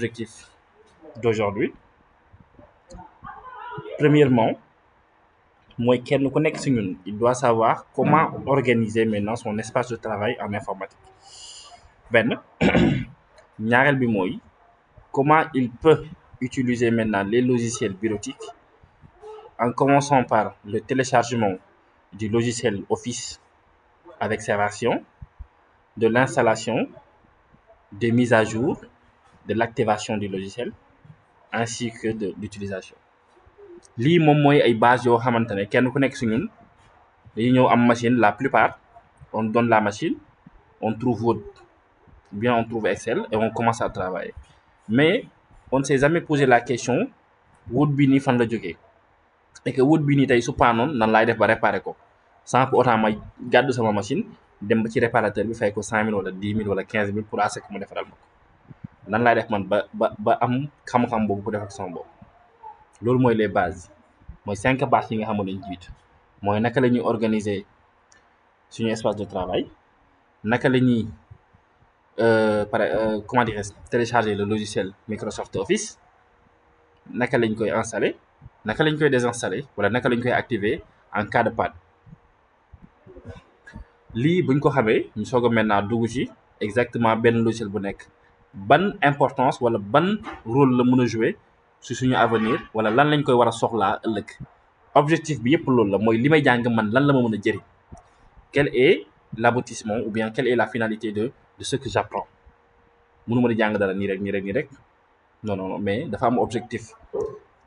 objectifs d'aujourd'hui. Premièrement, moi, kenn ku nekk si ñun, il doit savoir comment organiser maintenant son espace de travail en informatique. Ben, ñaareel bi mooy comment il peut utiliser maintenant les logiciels bureautiques en commençant par le téléchargement du logiciel Office avec ses versions, de l'installation, des mises à jour, de l'activation du logiciel, ainsi que de l'utilisation. Lii moom mooy ay base yoo xamante ne kenn ku nekk si ñun dañuy ñëw am machine. La plupart on donne la machine, on trouve Word, bien on trouve Excel et on commence à travailler. Mais on ne s'est jamais posé la question Word bi nii fan la jógee et que Word bi nii tey su paanoon nan laay def ba réparer ko sans pour autant may gàddu sama machine dem ba ci réparateur bi fay ko 5000 wala 10 000 wala 15 000 pour à ce que mu defaral ma ko nan laay def man ba am xam-xam boobu pour defal sama bopp. Loolu mooy les bases mooy 5 bases yi nga xam ne dañ jiitu mooy naka la ñuy organiser suñu espace de travail, naka la ñuy comment dire, télécharger le logiciel Microsoft Office, naka lañ koy installer, naka lañ koy désinstaller wala naka lañ koy activer en cas de panne. Lii buñ ko xamee ñu soog a maintenant dugg ci exactement benn logiciel bu nekk ban importance wala ban rôle la mën a jouer ci suñu avenir wala lan lañ koy war a soxlaa ëllëg. Objectif bi yëpp loolu la mooy li may jàng man lan la ma mën a jëriñ. Quel est l'aboutissement ou bien quelle est la finalité de ce que j'apprends. Mënuma di jàng dara nii rek non mais dafa am objectif.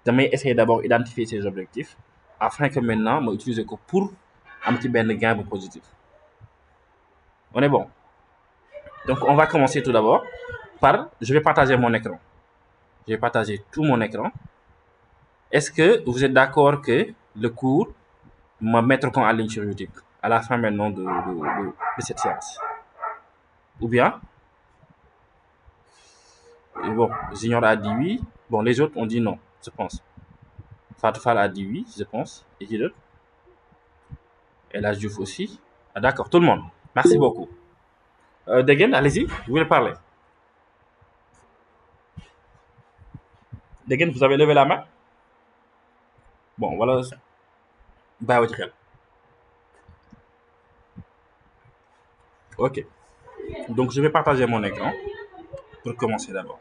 Damay essayer d'abord identifier ces objectifs afin que maintenant ma utiliser ko pour am ci benn gain bu positif. On est bon. Donc on va commencer tout d'abord par, je vais partager mon écran. Je vais partager tout mon écran. Est-ce que vous êtes d'accord que le cours me mettre en ligne sur YouTube à la fin maintenant de cette séance? Ou bien, bon, Junior a dit oui. Bon, les autres ont dit non, je pense. Fatou Fall a dit oui, je pense. Et qui d'autre? Et la Diouf aussi. Ah, d'accord, tout le monde. Merci beaucoup. Degen, allez-y, vous voulez parler? Degen, vous avez levé la main? Bon, voilà. Bah, oui, ok. Donc, je vais partager mon écran pour commencer d'abord.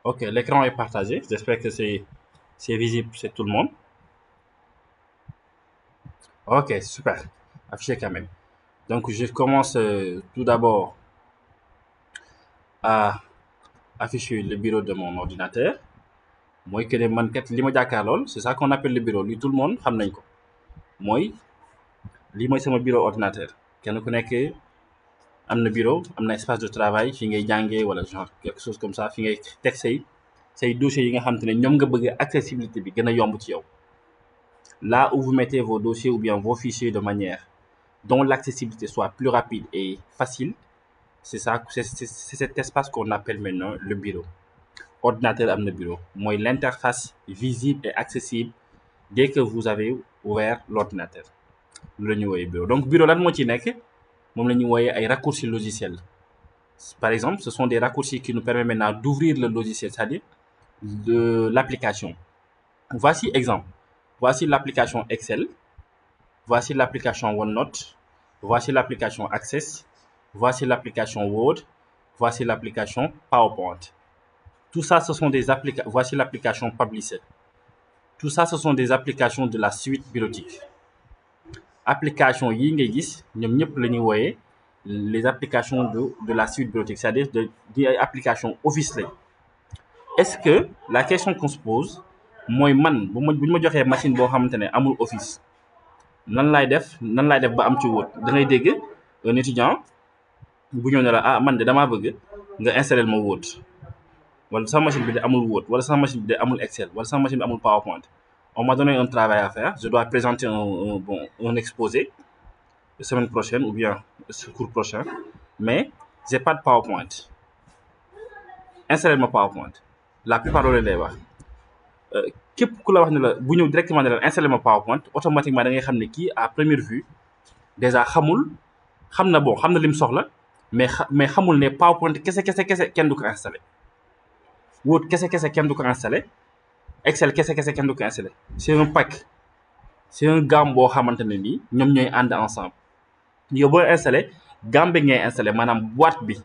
Ok, l'écran est partagé. J'espère que c'est visible, c'est tout le monde. Ok, super. Affiché quand même. Donc, je commence tout d'abord à afficher le bureau de mon ordinateur. Moi, que les manquettes, c'est ça qu'on appelle le bureau. Lui, tout le monde, xam ko. Moi, c'est mon bureau ordinateur. Kenn ku nekk am na bureau, am na espace de travail, fi ngay jàngee wala genre quelque chose comme ça, fi ngay teg say dossiers yi nga xam te ne ñoom nga bëgg accessibilité bi gën a yomb ci yow. Là où vous mettez vos dossiers ou bien vos fichiers de manière dont l'accessibilité soit plus rapide et facile, c'est cet espace qu'on appelle maintenant le bureau. Ordinateur am na bureau mooy l'interface visible et accessible dès que vous avez ouvert l'ordinateur. Loolu la ñuy wooyee bureau. Donc bureau lan moo ci nekk moom la ñuy wooyee ay raccourcis logiciels. Par exemple, ce sont des raccourcis qui nous permettent maintenant d'ouvrir le logiciel, c'est-à-dire de l'application. Voici exemple. Voici l'application Excel. Voici l'application OneNote. Voici l'application Access. Voici l'application Word. Voici l'application PowerPoint. Tout ça, ce sont des applications. Voici l'application Publisher. Tout ça, ce sont des applications de la suite bureautique. Application yi ngay gis ñoom ñëpp la ñuy wooyee les applications de la suite bureautique, c'est-à-dire des applications Office lañ. Est-ce que la question qu'on se pose mooy man bu ñu ma joxee machine boo xamante ne amul Office nan laay def ba am ci Word? Da ngay dégg un étudiant bu ñëw ne la ah man de damaa bëgg nga installer ma Word wala sama machine bi de amul Word wala sama machine bi de amul Excel wala sama machine bi amul PowerPoint. On m'a donné un travail à faire. Je dois présenter un exposé la semaine prochaine ou bien ce cours prochain, mais j'ai pas de PowerPoint. installer ma PowerPoint la plupart loolu lay wax képp ku la wax ne la bu ñëw directement ne la installer ma PowerPoint automatiquement da ngay xam ne kii à première vue déjà xam na lim soxla mais xamul ne PowerPoint kese kenn du ko installer Word kese kenn du ko installer Excel kese kenn du ko installer c'est un pack c'est un gamme boo xamante ne nii ñoom ñooy ànd ensemble yow booy installer gamme bi ngay installer maanaam boîte bi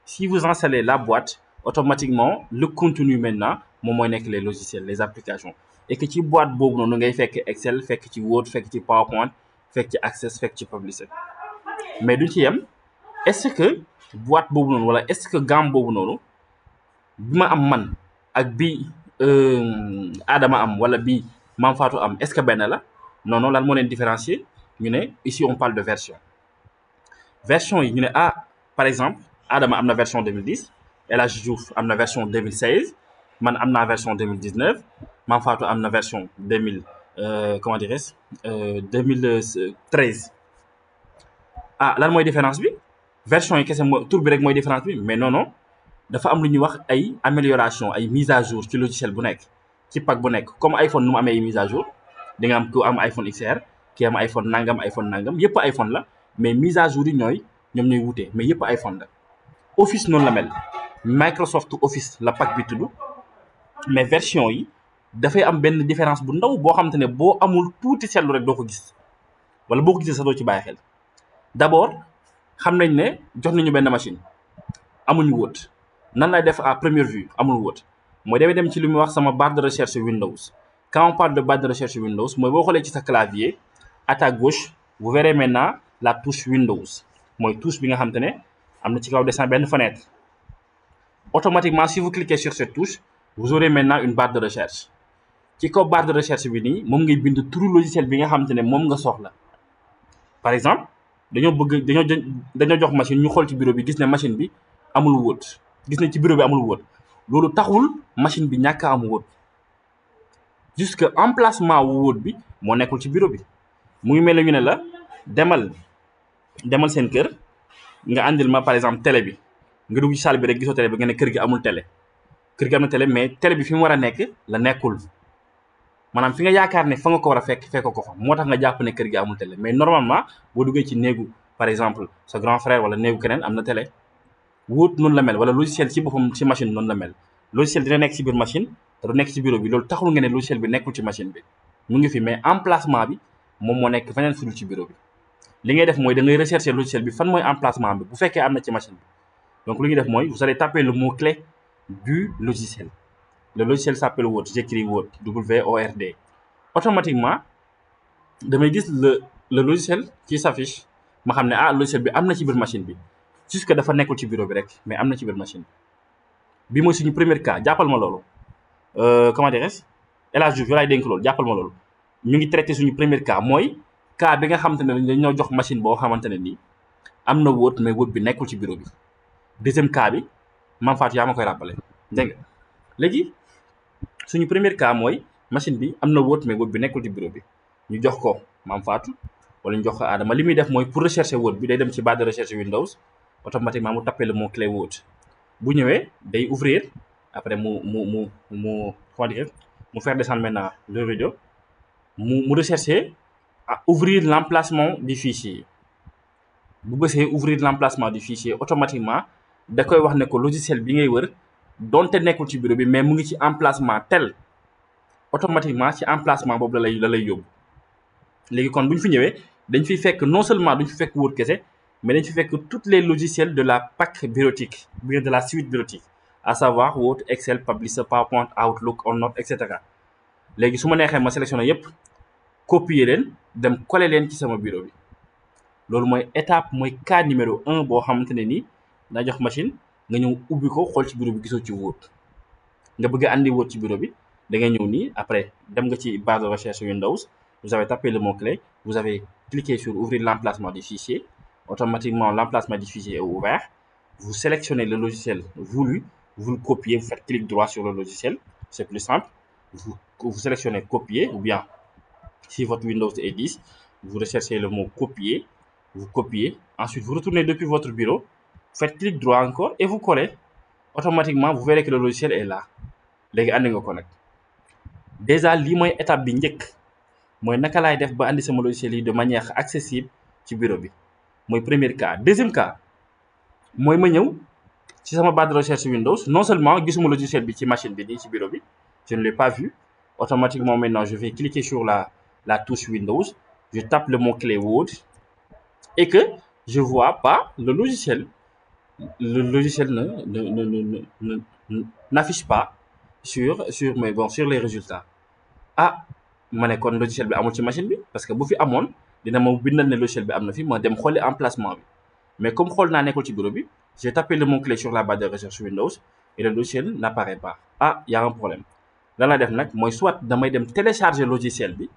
si vous installez la boîte automatiquement le contenu maintenant moom mooy nekk les logiciels les applications et que ci boîte boobu noonu ngay fekk Excel fekk ci Word fekk ci PowerPoint fekk ci Access fekk ci Publisher mais duñ ci yem est-ce que boîte boobu noonu wala est-ce que gamme boobu noonu bi ma am man ak bi Adama am wala bi Mame Fatou am est-ce que benn la non lan moo leen différencier ñu ne ici on parle de version yi ñu ne par exemple Adama am na version 2010 El Hadji Diouf am na version 2016 man am naa version 2019 Mame Fatou am na version 2013 lan mooy différence bi version yi kese mooy tur bi rek mooy différence bi mais non dafa am lu ñuy wax ay amélioration ay mise à jour ci logiciel bu nekk ci pack bu nekk comme iPhone nu mu amee ay mise à jour di nga am ku am iPhone XR ki am iPhone nangam yëpp iPhone la mais mise à jour yi ñoom ñooy wutee mais yëpp iPhone la Office noonu la mel Microsoft Office la pack bi tudd mais version yi dafay am benn différence bu ndaw boo xamante ne boo amul tuuti seetlu rek doo ko gis wala boo ko gisee sax doo ci bàyyi xel d'abord xam nañ ne jox nañu benn machine amuñu Word nan lay def à première vue amul Word mooy damay dem ci li muy wax sama barre de recherche Windows quand on parle de barre de recherche Windows mooy boo xoolee ci sa clavier à ta gauche vous verrez maintenant la touche Windows mooy touche bi nga xamante ne am na ci kaw dessin benn fenêtre automatiquement si vous cliquez sur cette touche vous aurez maintenant une barre de recherche ci kaw barre de recherche bi nii moom ngay bind turu logiciel bi nga xamante ne moom nga soxla par exemple dañoo jox machine ñu xool ci bureau bi gis ne machine bi amul Word gis ne ci bureau bi amul Word loolu taxul machine bi ñàkk a am Word jusque emplacement wu Word bi moo nekkul ci bureau bi mu ngi mel ne ñu ne la demal seen kër nga àndil ma par exemple télé bi nga dugg ci salle bi rek gisoo télé bi nga ne kër gi amul télé kër gi am na télé mais télé bi fi mu war a nekk la nekkul maanaam fi nga yaakaar ne fa nga ko war a fekk ko fa moo tax nga jàpp ne kër gi amul télé mais normalement boo duggee ci néegu par exemple sa grand frère wala néegu keneen am na télé Word noonu la mel wala logiciel ci boppam ci machine noonu la mel logiciel dina nekk ci biir machine te du nekk ci bureau bi loolu taxul nga ne logiciel bi nekkul ci machine bi mu ngi fi mais emplacement bi moom moo nekk feneen fudul ci bureau bi li ngay def mooy da ngay rechercher logiciel bi fan mooy emplacement bi bu fekkee am na ci machine bi donc lu ñuy def mooy vous allez taper le mot clé du logiciel le logiciel s'appelle Word j'écris Word W-O-R-D automatiquement damay gis le logiciel qui s'affiche ma xam ne logiciel bi am na ci biir machine bi jusque dafa nekkul ci bureau bi rek mais am na ci biir machine bi mooy suñu premier cas jàppal ma loolu comment dirais-je El Hadji Diouf yow laay dénk loolu jàppal ma loolu ñu ngi traité suñu premier cas mooy cas bi nga xamante ne dañoo jox machine boo xamante ne nii am na Word mais Word bi nekkul ci bureau bi deuxième cas bi Mame Fatou yaa ma koy rappelé dégg nga léegi suñu premier cas mooy machine bi am na Word mais Word bi nekkul ci bureau bi ñu jox ko Mame Fatou wala ñu jox ko Adama li muy def mooy pour rechercher Word bi day dem ci barre de recherche Windows automatiquement mu tapé le mot clé Word bu ñëwee day ouvrir après mu comment dire mu faire descendre maintenant le rideau mu rechercher ouvrir l'emplacement du fichier bu bësee ouvrir l'emplacement du fichier automatiquement da koy wax ne ko logiciel bi ngay wër donte nekkul ci bureau bi mais mu ngi ci emplacement tel automatiquement ci emplacement boobu la lay yóbbu léegi kon bu ñu fi ñëwee dañ fiy fekk non seulement duñ fi fekk Word kese mais dañ fi fekk tous les logiciels de la pack bureautique bien de la suite bureautique à savoir Word Excel Publisher PowerPoint Outlook OneNote et cetera léegi su ma neexee ma sélectionné yépp copier leen dem coller leen ci sama bureau bi loolu mooy étape mooy cas numéro 1 boo xamante ne nii daa jox machine nga ñëw ubbi ko xool ci bureau bi gisoo ci Word nga bëgg a andi Word ci bureau bi da ngay ñëw nii après dem nga ci barre de recherche Windows vous avez tapé le mot-clé vous avez cliqué sur ouvrir l'emplacement du fichier automatiquement l'emplacement du fichier est ouvert vous sélectionnez le logiciel voulu vous le copiez vous faites clic droit sur le logiciel c'est plus simple vous sélectionnez copier ou bien si votre Windows est 10 vous recherchez le mot copier vous copiez ensuite vous retournez depuis votre bureau faites clic droit encore et vous collez automatiquement vous verrez que le logiciel est là léegi andi nga ko nag déjà lii mooy étape bi njëkk mooy naka laay def ba andi sama logiciel yi de manière accessible ci bureau bi mooy premier cas. Deuxième cas mooy ma ñëw ci sama barre de recherche Windows non seulement gisuma logiciel bi ci machine bi nii ci bureau bi je ne l'ai pas vu automatiquement maintenant je vais cliquer sur la touche Windows, je tape le mot-clé Word et que je vois pas le logiciel. Le logiciel n'affiche pas sur les résultats. Ah, ma ne kon logiciel bi amul ci machine bi parce que bu fi amoon dina ma bindal ne logiciel bi am na fi ma dem xooli emplacement bi mais comme xool naa nekkul ci bureau bi j'ai tapé le mot-clé sur la barre de recherche Windows et le logiciel n'apparaît pas. Ah, y a un problème. lan la def nag mooy soit damay dem télécharger logiciel bi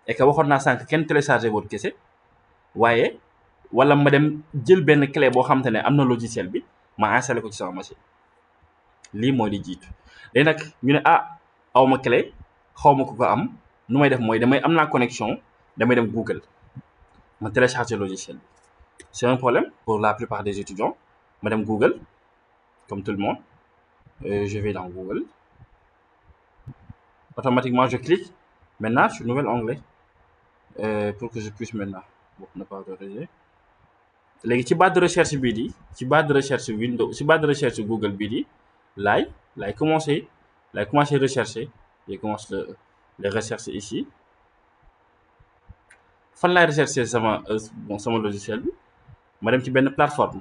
et que waxoon naa sànq kenn télécharger Word kese waaye wala ma dem jël benn clé boo xamante ne am na logiciel bi ma installé ko ci sama machine lii mooy li jiitu léegi nag ñu ne aw ma clé xaw ma ku ko am nu may def mooy damay am naa connexion damay dem Google ma télécharger logiciel bi c'est un problème pour la plupart des étudiants ma dem Google comme tout le monde je vais dans Google automatiquement je clique maintenant sur nouvel onglet pour que je puisse maintenant ne pas autoriser léegi ci barre de recherche bii di ci barre de recherche Windows ci barre de recherche Google bii di laay commencer rechercher je commence les recherches ici fan laay rechercher sama logiciel bi ma dem ci benn plateforme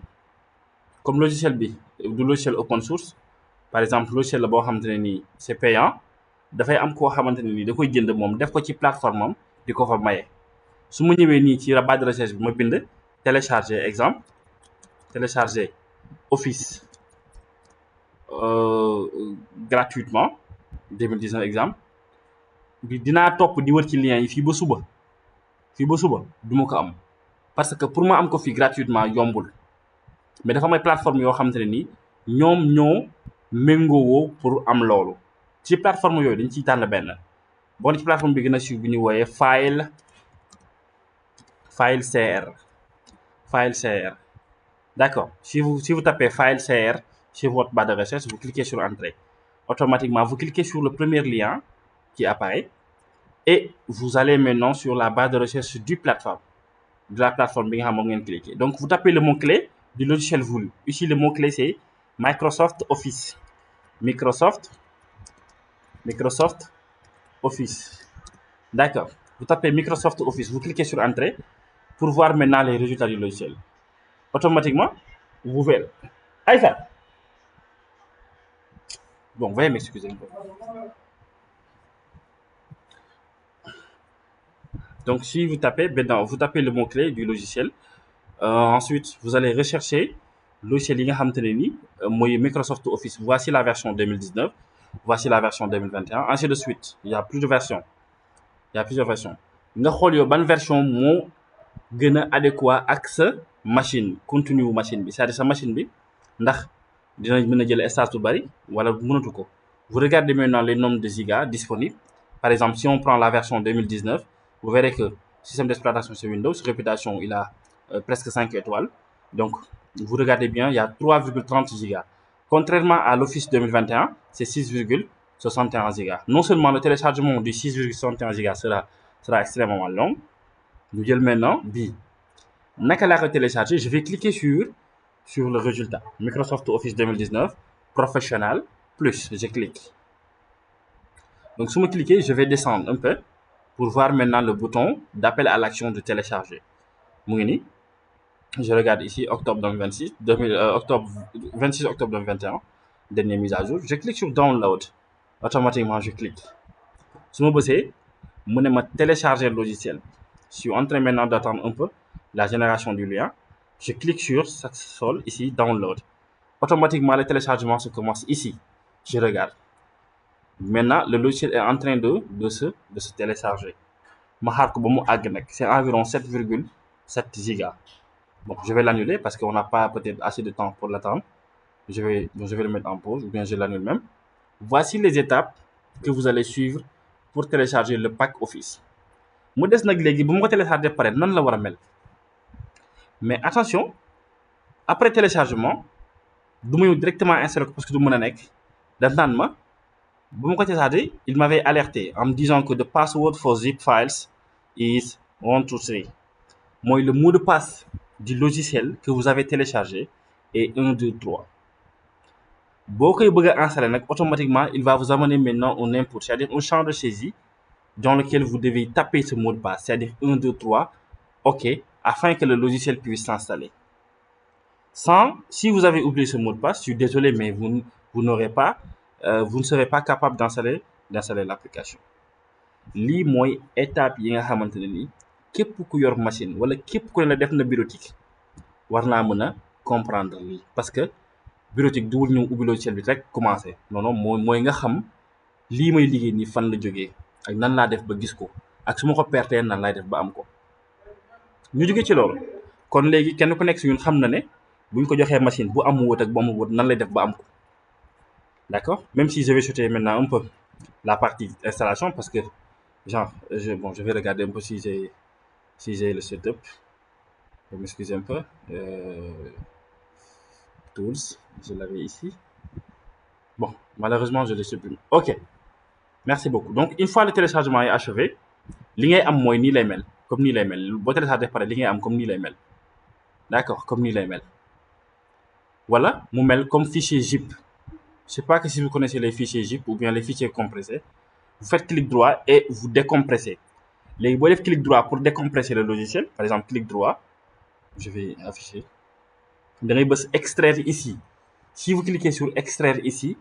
comme logiciel bi du logiciel open source par exemple logiciel la boo xamante ne nii c'est payant dafay am koo xamante ne nii da koy jënd moom def ko ci plateforme am di ko fa maye su ma ñëwee nii ci barre de recherche bi ma bind télécharger exemple télécharger Office gratuitement 2019 exemple bi dinaa topp di wër ci lien yi fii ba suba du ma ko am parce que pour ma am ko fii gratuitement yombul mais dafa may plateforme yoo xamante ne nii ñoom ñoo méngoowoo pour am loolu ci plateforme yooyu dañ ciy tànn benn bon ci plateforme bi gën a siiw bi ñu wooyee File CR. D'accord. Si vous tapez File CR sur votre barre de recherche, vous cliquez sur Entrée. Automatiquement, vous cliquez sur le premier lien qui apparaît et vous allez maintenant sur la barre de recherche de la plateforme bi nga xam moom ngeen cliquer. Donc, vous tapez le mot-clé du logiciel voulu. Ici, le mot-clé, c'est Microsoft Office. Microsoft Office. D'accord. Vous tapez Microsoft Office, vous cliquez sur Entrée pour voir maintenant les résultats du logiciel. Automatiquement, vous verrez. Aïssa. Bon, veuillez m'excuser un peu. Donc, si vous tapez, vous tapez le mot-clé du logiciel. Ensuite, vous allez rechercher le logiciel yi nga xamante ne ni mooy Microsoft Office. Voici la version 2019. Voici la version 2021. Ainsi de suite. Il y a plusieurs versions. nga xool yow ban version moo gën a adéquat ak sa machine contenu wu machine bi c'est-à-dire sa machine bi ndax dina mën a jël espace bu bari wala mënatu ko. Vous regardez maintenant les nombres de gigas disponibles. Par exemple, si on prend la version 2019, vous verrez que système d'exploitation c'est Windows, réputation il a presque 5 étoiles. Donc, vous regardez bien, il y a 3,30 gigas. Contrairement à l'Office 2021, c'est 6,61 gigas. Non seulement le téléchargement du 6,61 gigas sera extrêmement long. Nous allons maintenant, naka laa ko télécharger, je vais cliquer sur le résultat. Microsoft Office 2019, Professional, plus, je clique. Donc, si je clique, je vais descendre un peu pour voir maintenant le bouton d'appel à l'action de télécharger. Je regarde ici, octobre 26 octobre 2021, dernière mise à jour. Je clique sur Download. Automatiquement, je clique. Si je veux, je télécharger le logiciel. Je suis en train maintenant d'attendre un peu la génération du lien. Je clique sur Successful, ici, Download. Automatiquement, le téléchargement se commence ici. Je regarde. Maintenant, le logiciel est en train de se télécharger. C'est environ 7,7 gigas. Bon, je vais l'annuler parce qu'on n'a pas peut-être assez de temps pour l'attendre. Je vais le mettre en pause ou bien je l'annule même. Voici les étapes que vous allez suivre pour télécharger le pack Office. Je vais télécharger pareil, non la wara mel. Mais attention, après téléchargement, du ma ñëw directement installer ko parce que du mën a nekk daf naan ma bu ma ko téléchargé il m'avait alerté en me disant que the password for zip files is 1 2 3 mooy le mot de passe du logiciel que vous avez téléchargé est 1 2 3 boo koy bëgg a installer nag automatiquement il va vous amener maintenant un input c'est-à-dire un champ de saisie dans lequel vous devez taper ce mot de passe c'est-à-dire 1 2 3 OK afin que le logiciel puisse s'installer. Si vous avez oublié ce mot de passe, je suis désolé, mais vous n'aurez pas, vous ne serez pas capable d'installer l'application. lii mooy étape yi nga xamante ne ni képp ku yor machine wala képp ku ne la def na bureautique war naa mën a comprendre lii parce que bureautique duwul ñëw ubbi logiciel bi rek commencé non non mooy nga xam lii may liggéey nii fan la jógee ak nan laa def ba gis ko ak su ma ko pertee nan laay def ba am ko ñu jógee ci loolu kon léegi kenn ku nekk si ñun xam na ne buñ ko joxee machine bu am wóot ak bu amul wóot nan lay def ba am ko d'accord même si je vais sauter maintenant un peu la partie installation parce que genre je vais regarder un peu si j'ai le setup. Vous m'excusez un peu. Tools, je l'avais ici. Bon, malheureusement, je l'ai supprimé. OK. Merci beaucoup. Donc, une fois le téléchargement est achevé, li ngay am mooy nii lay mel comme nii lay mel boo téléchargé pare li ngay am comme nii lay mel d'accord comme nii lay mel voilà mu mel comme fichier zip. Je sais pas que si vous connaissez les fichiers zip ou bien les fichiers compressés. Vous faites clic droit et vous décompressez. Léegi boo def clic droit pour décompresser le logiciel par exemple clic droit je vais afficher da ngay bës extraire ici si vous cliquez sur extraire ici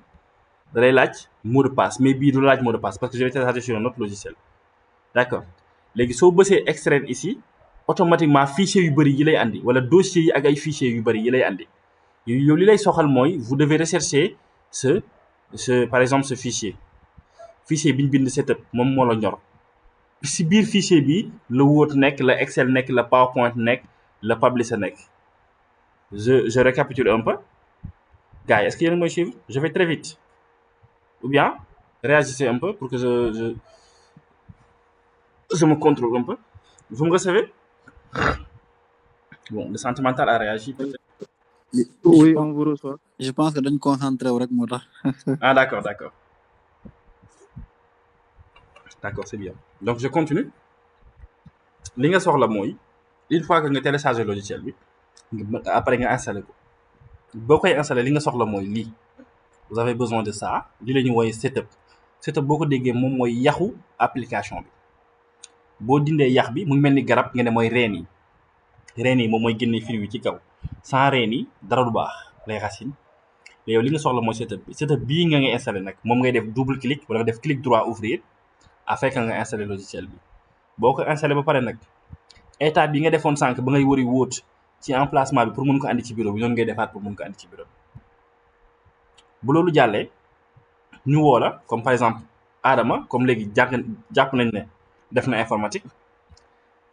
da lay laaj mot de passe mais bii du laaj mot de passe parce que je vais télécharger sur un autre logiciel d'accord léegi soo bësee extraire ici automatiquement fichier yu bëri yi lay andi wala dossier yi ak ay fichier yu bëri yi lay andi yow li lay soxal mooy vous devez rechercher par exemple ce fichier bi ñu bind setup moom moo la ñor si biir fichier bi le Word nekk la Excel nekk la PowerPoint nekk la Publisher nekk je récapitule un peu gars yi est-ce que yéen a ngi may suivre je vais très vite ou bien réagissez un peu pour que je me contrôle un peu vous me recevez bon le sentimental a réagi peut-être. Oui, on vous reçoit. Je pense que dañ concentré wu rek moo tax. Ah d'accord c'est bien donc je continue li nga soxla mooy une fois que nga télécharger logiciel bi après nga installer ko boo koy installer li nga soxla mooy lii vous avez besoin de ça li la ñuy wooye setup boo ko déggee moom mooy yaxu application bi boo dindee yax bi mu ngi mel ni garab nga ne mooy reen yi moom mooy génne fruit yi ci kaw sans reen yi dara du baax les racines mais yow li nga soxla mooy setup bii nga ngay installer nag moom ngay def double clic wala nga def clic droit ouvrir afin que nga installer logiciel bi boo ko installer ba pare nag étape bi nga defoon sànq ba ngay wari wóot ci emplacement bi pour mun ko andi ci bureau bi noonu ngay defaat pour mun ko andi ci bureau bi bu loolu jàllee ñu woo la comme par exemple Adama comme léegi jàpp nañ ne def na informatique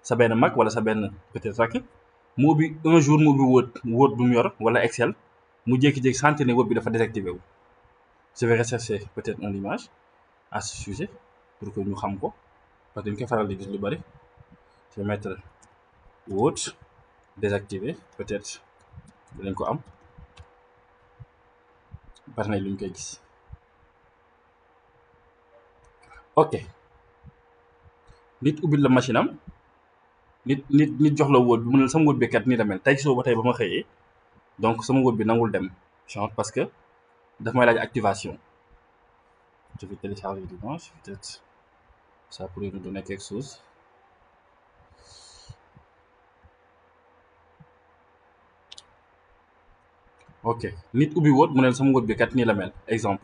sa benn mag wala sa benn peut-être rakk mu ubbi un jour mu ubbi Word bu mu yor wala Excel mu jékki-jékki sentir ne Word bi dafa désactivé wu je vais rechercher peut-être une image à ce sujet pour que ñu xam ko parce que dañ koy faral di gis lu bari je vais mettre Word désactivé peut-être dinañ ko am bari na lu ñu koy gis ok nit ubbil la machine am nit jox la Word bi mu ne sama Word bi kat nii la mel tey soo ba tey ba ma xëyee donc sama Word bi nangul dem genre parce que daf may laaj activation je vais télécharger l'image peut-être ça pourrait nous donner quelque chose ok nit ubbi Word mu ne sama Word bi kat nii la mel exemple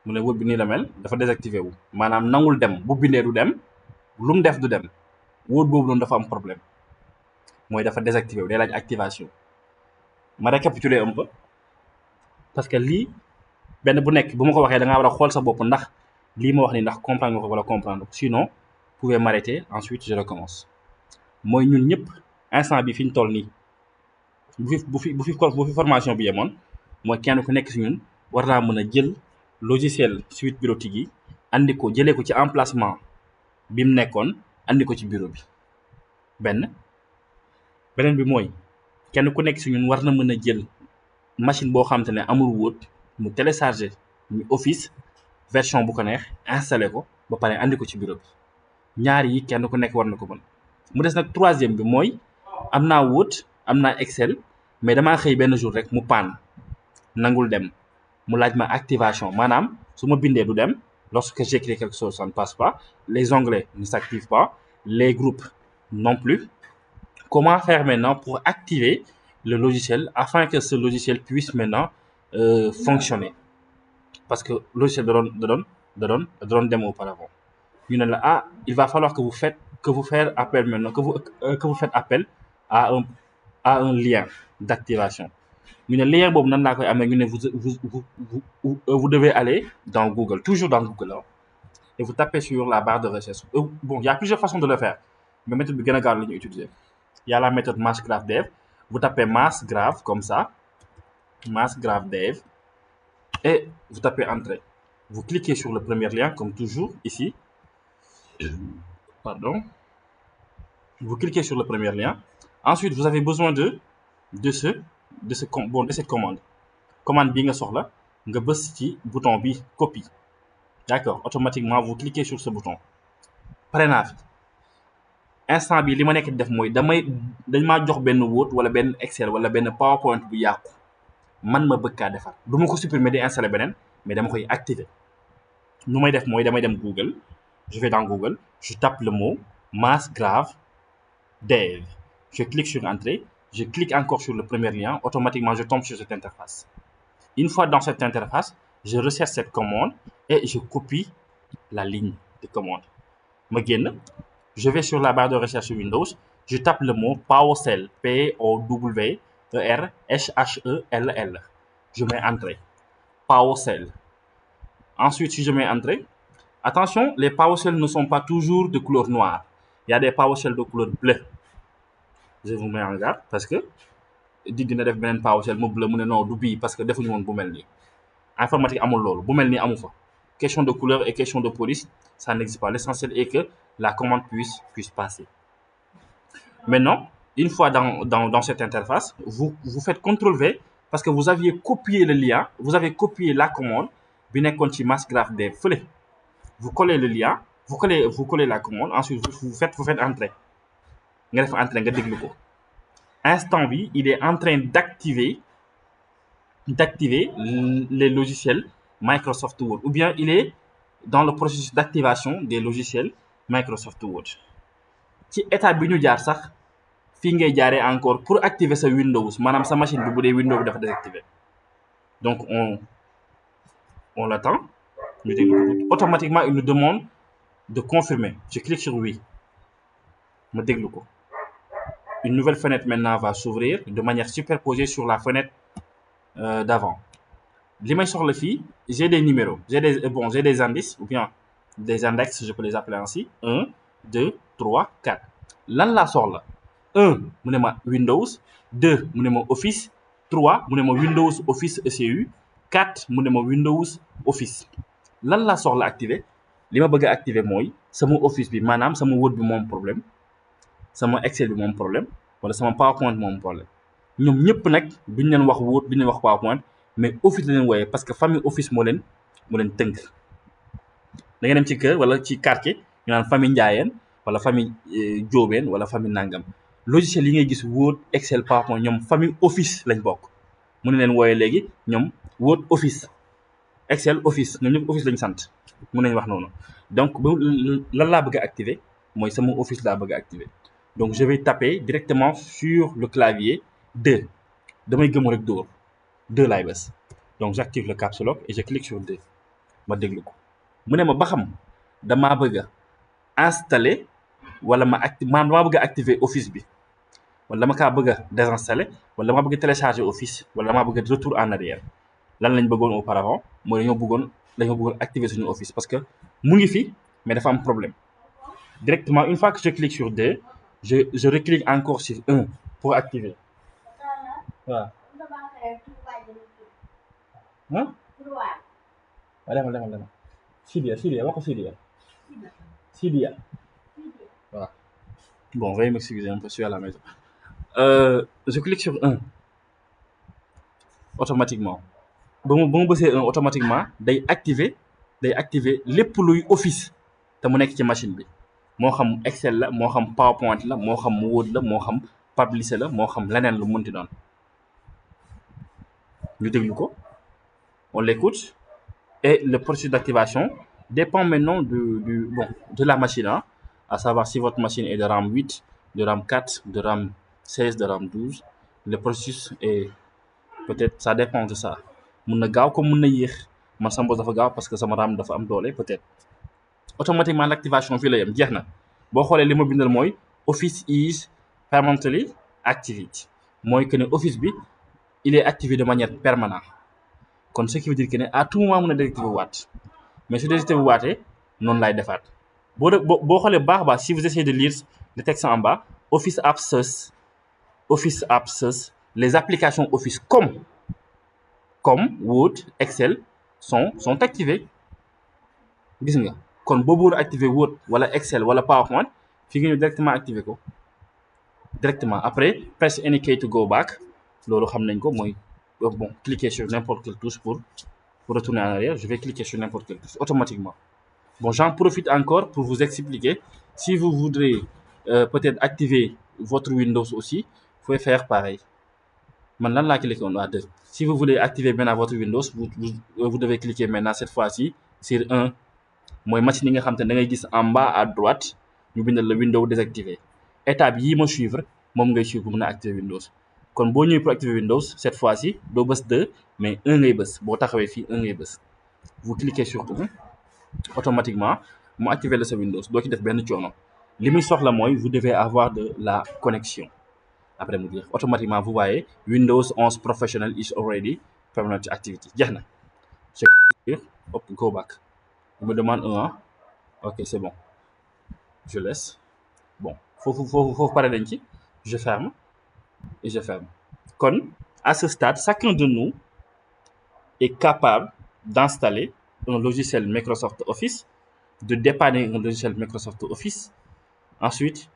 mu ne Word bi nii la mel dafa désactivé wu maanaam nangul dem bu bindee du dem lu mu def du dem Word boobu noonu dafa am problème mooy dafa désactivé wu day laaj activation ma récapituler un peu parce que lii benn bu nekk bu ma ko waxee da ngaa war a xool sa bopp ndax lii ma wax ni ndax comprendre nga ko wala comprendre ko sinon vous pouvez m'arrêter ensuite je recommence mooy ñun ñëpp instant bi fi ñu toll nii bu fi formation bi yemoon mooy kenn ku nekk si ñun war naa mën a jël logiciel suite bureautique yi andi ko jëlee ko ci emplacement bi mu nekkoon andi ko ci bureau bi beneen bi mooy kenn ku nekk si ñun war na mën a jël machine boo xamante ne amul Word mu télécharger mu Office version bu ko neex installé ko ba pare andi ko ci bureau bi ñaar yi kenn ku nekk war na ko mën mu des nag troisième bi mooy am naa Word am naa Excel mais damaa xëy benn jour rek mu panne nangul dem mu laaj ma activation maanaam su ma bindee du dem lorsque j'écris quelque chose ça ne passe pas les onglets ne s'activent pas les groupes non plus. Comment faire maintenant pour activer le logiciel afin que ce logiciel puisse maintenant fonctionner parce que logiciel da doon dem auparavant ñu ne la il va falloir que vous faites appel maintenant que vous faites appel à un lien d'activation ñu ne lien boobu nan laa koy amee ñu ne vous devez aller dans Google toujours dans Google et vous tapez sur la barre de recherche bon il y a plusieurs façons de le faire mais méthode bi gën a gaaw la ñuy utiliser. Il y a la méthode MassGraph Dev. Vous tapez MassGraph comme ça, MassGraph Dev, et vous tapez Entrée. Vous cliquez sur le premier lien, comme toujours, ici. Pardon. Vous cliquez sur le premier lien. Ensuite, vous avez besoin de cette commande. Commande bi nga soxla, nga bës ci bouton bi copie. D'accord. Automatiquement, vous cliquez sur ce bouton. Pare naa fi. Instant bi li ma nekk di def mooy dañ maa jox benn Word wala benn Excel wala benn PowerPoint bu yàqu man ma bëgg kaa defar du ma ko supprimer di installer beneen mais dama koy activer nu may def mooy damay dem Google je vais dans Google je tape le mot MassGraph Dev je clique sur Entrée je clique encore sur le premier lien automatiquement je tombe sur cette interface une fois dans cette interface je recherche cette commande et je copie la ligne de commande ma génn. Je vais sur la barre de recherche Windows, je tape le mot PowerShell, PowerShell. Je mets Entrée. PowerShell. Ensuite, si je mets Entrée, attention, les PowerShell ne sont pas toujours de couleur noire. Il y a des PowerShell de couleur bleue. Je vous mets en garde parce que dina def beneen PowerShell mu bleu mu ne non du bii parce que defuñu woon bu mel nii. Informatique amul loolu bu mel nii amu fa. Question de couleur et question de police, ça n'existe pas. L'essentiel est que la commande puisse passer. Maintenant, une fois dans cette interface, vous faites CTRL-V parce que vous aviez copié le lien, vous avez copié la commande, bi nekkoon ci MassGraph Dev fële. Vous collez le lien, vous collez la commande, ensuite vous faites Entrée. Nga def Entrée nga déglu ko. Instant bi, il est en train d'activer les logiciels Microsoft Word ou bien il est dans le processus d'activation des logiciels Microsoft Word ci étape bi ñu jaar sax fii ngay jaaree encore pour activer sa Windows maanaam sa machine bi bu dee Windows bi dafa désactivé donc on l'attend ñu déglu automatiquement il nous demande de confirmer je clique sur oui ma déglu ko une nouvelle fenêtre maintenant va s'ouvrir de manière superposée sur la fenêtre d'avant. li may soxla fii j'ai des numéros j'ai des indices ou bien des index je peux les appeler ainsi 1 2 3 4 lan laa soxla 1 mu ne ma Windows 2 mu ne ma Office 3 mu ne ma Windows Office ECU 4 mu ne ma Windows Office lan laa soxla activer li ma bëgg a activer mooy sama Office bi maanaam sama Word bi moom problème sama Excel bi moom problème wala sama PowerPoint moom problème ñoom ñëpp nag duñ leen wax Word duñ leen wax PowerPoint mais Office la leen wooyee parce que famille Office moo leen tënk da nga dem ci kër wala ci quartier ñu naan famille Ndiayeen wala famille Diobène wala famille Nangam logiciel yi ngay gis Word Excel PowerPoint ñoom famille Office lañ bokk mu ne leen wooyee léegi ñoom Word Office Excel Office ñoom ñëpp Office lañ sant mun nañ wax noonu donc lan laa bëgg a activer mooy sama Office laa bëgg a activer donc je vais taper directement sur le clavier 2 damay gëm rek dóor 2 laay bës donc j'active le caps lock et je clique sur 2 ma déglu ko mu ne ma ba xam damaa bëgg a installer wala damaa bëgg a activer Office bi wala dama kaa bëgg a désinstaller wala dama bëgg a télécharger Office wala dama bëgg a retour en arrière lan lañ bëggoon auparavant mooy dañoo bëggoon activer suñu Office parce que mu ngi fi mais dafa am problème directement une fois que je clique sur 2 je reclique encore sur 1 pour activer waaw. Hein? Demal. Sidia wax ko Sidia. Voilà. Bon, veuillez m'excuser un peu, je suis à la maison. Je clique sur 1. automatiquement ba mu bësee 1 automatiquement day activer lépp luy office te mu nekk ci machine bi moo xam Excel la moo xam PowerPoint la moo xam Word la moo xam Publisher la moo xam leneen lu mënti doon ñu déglu ko on l'écoute et le processus d'activation dépend maintenant de la machine, hein, à savoir si votre machine est de RAM 8, de RAM 4, de RAM 16, de RAM 12. Le processus est peut-être, ça dépend de ça. Mun na gaaw comme mun na yéex man sama bos dafa gaaw parce que sama RAM dafa am doole peut-être. Automatiquement l'activation fii la yem jeex na boo xoolee li ma bindal mooy Office is permanently activated mooy que ne Office bi il est activé de manière permanente kon ce qui veut dire que ne à tout moment mun na désactiver waat mais su désactiver waatee noonu laay defaat boo xoolee baax a baax si vous essayez de lire le texte en bas Office apps, les applications Office comme Word, Excel sont activées gis nga kon boo bëggoon activer Word wala Excel wala PowerPoint fi nga ñëw directement activer ko directement après press any key to go back loolu xam nañ ko mooy bon cliquer sur n'importe quelle touche pour retourner en arrière. Je vais cliquer sur n'importe quelle touche automatiquement. Bon, j'en profite encore pour vous expliquer si vous voudrez peut-être activer votre Windows aussi, vous pouvez faire pareil. Maintenant, là, cliquez en A2. Si vous voulez activer maintenant votre Windows, vous devez cliquer maintenant cette fois-ci sur 1. Moi, machine nga xam te da ngay gis en bas à droite ñu bindal le Windows désactivé. Étape yi ma suivre moom ngay suivre pour mën a activer Windows. Kon boo ñëwee pour activer Windows cette fois-ci doo bës 2 mais 1 ngay bës boo taxawee fii 1 ngay bës. Vous cliquez sur 1 automatiquement mu activer la sa Windows doo ci def benn coono li muy soxla mooy vous devez avoir de la connexion. Après mu jeex automatiquement vous voyez Windows 11 Professional is already permanent activity jeex na. Hop, go back. Il me demande 1. Ok, c'est bon. Je laisse. Bon, faut parler d'un petit. Je ferme. Et je ferme. Kon, à ce stade, chacun de nous est capable d'installer un logiciel Microsoft Office, de dépanner un logiciel Microsoft Office, ensuite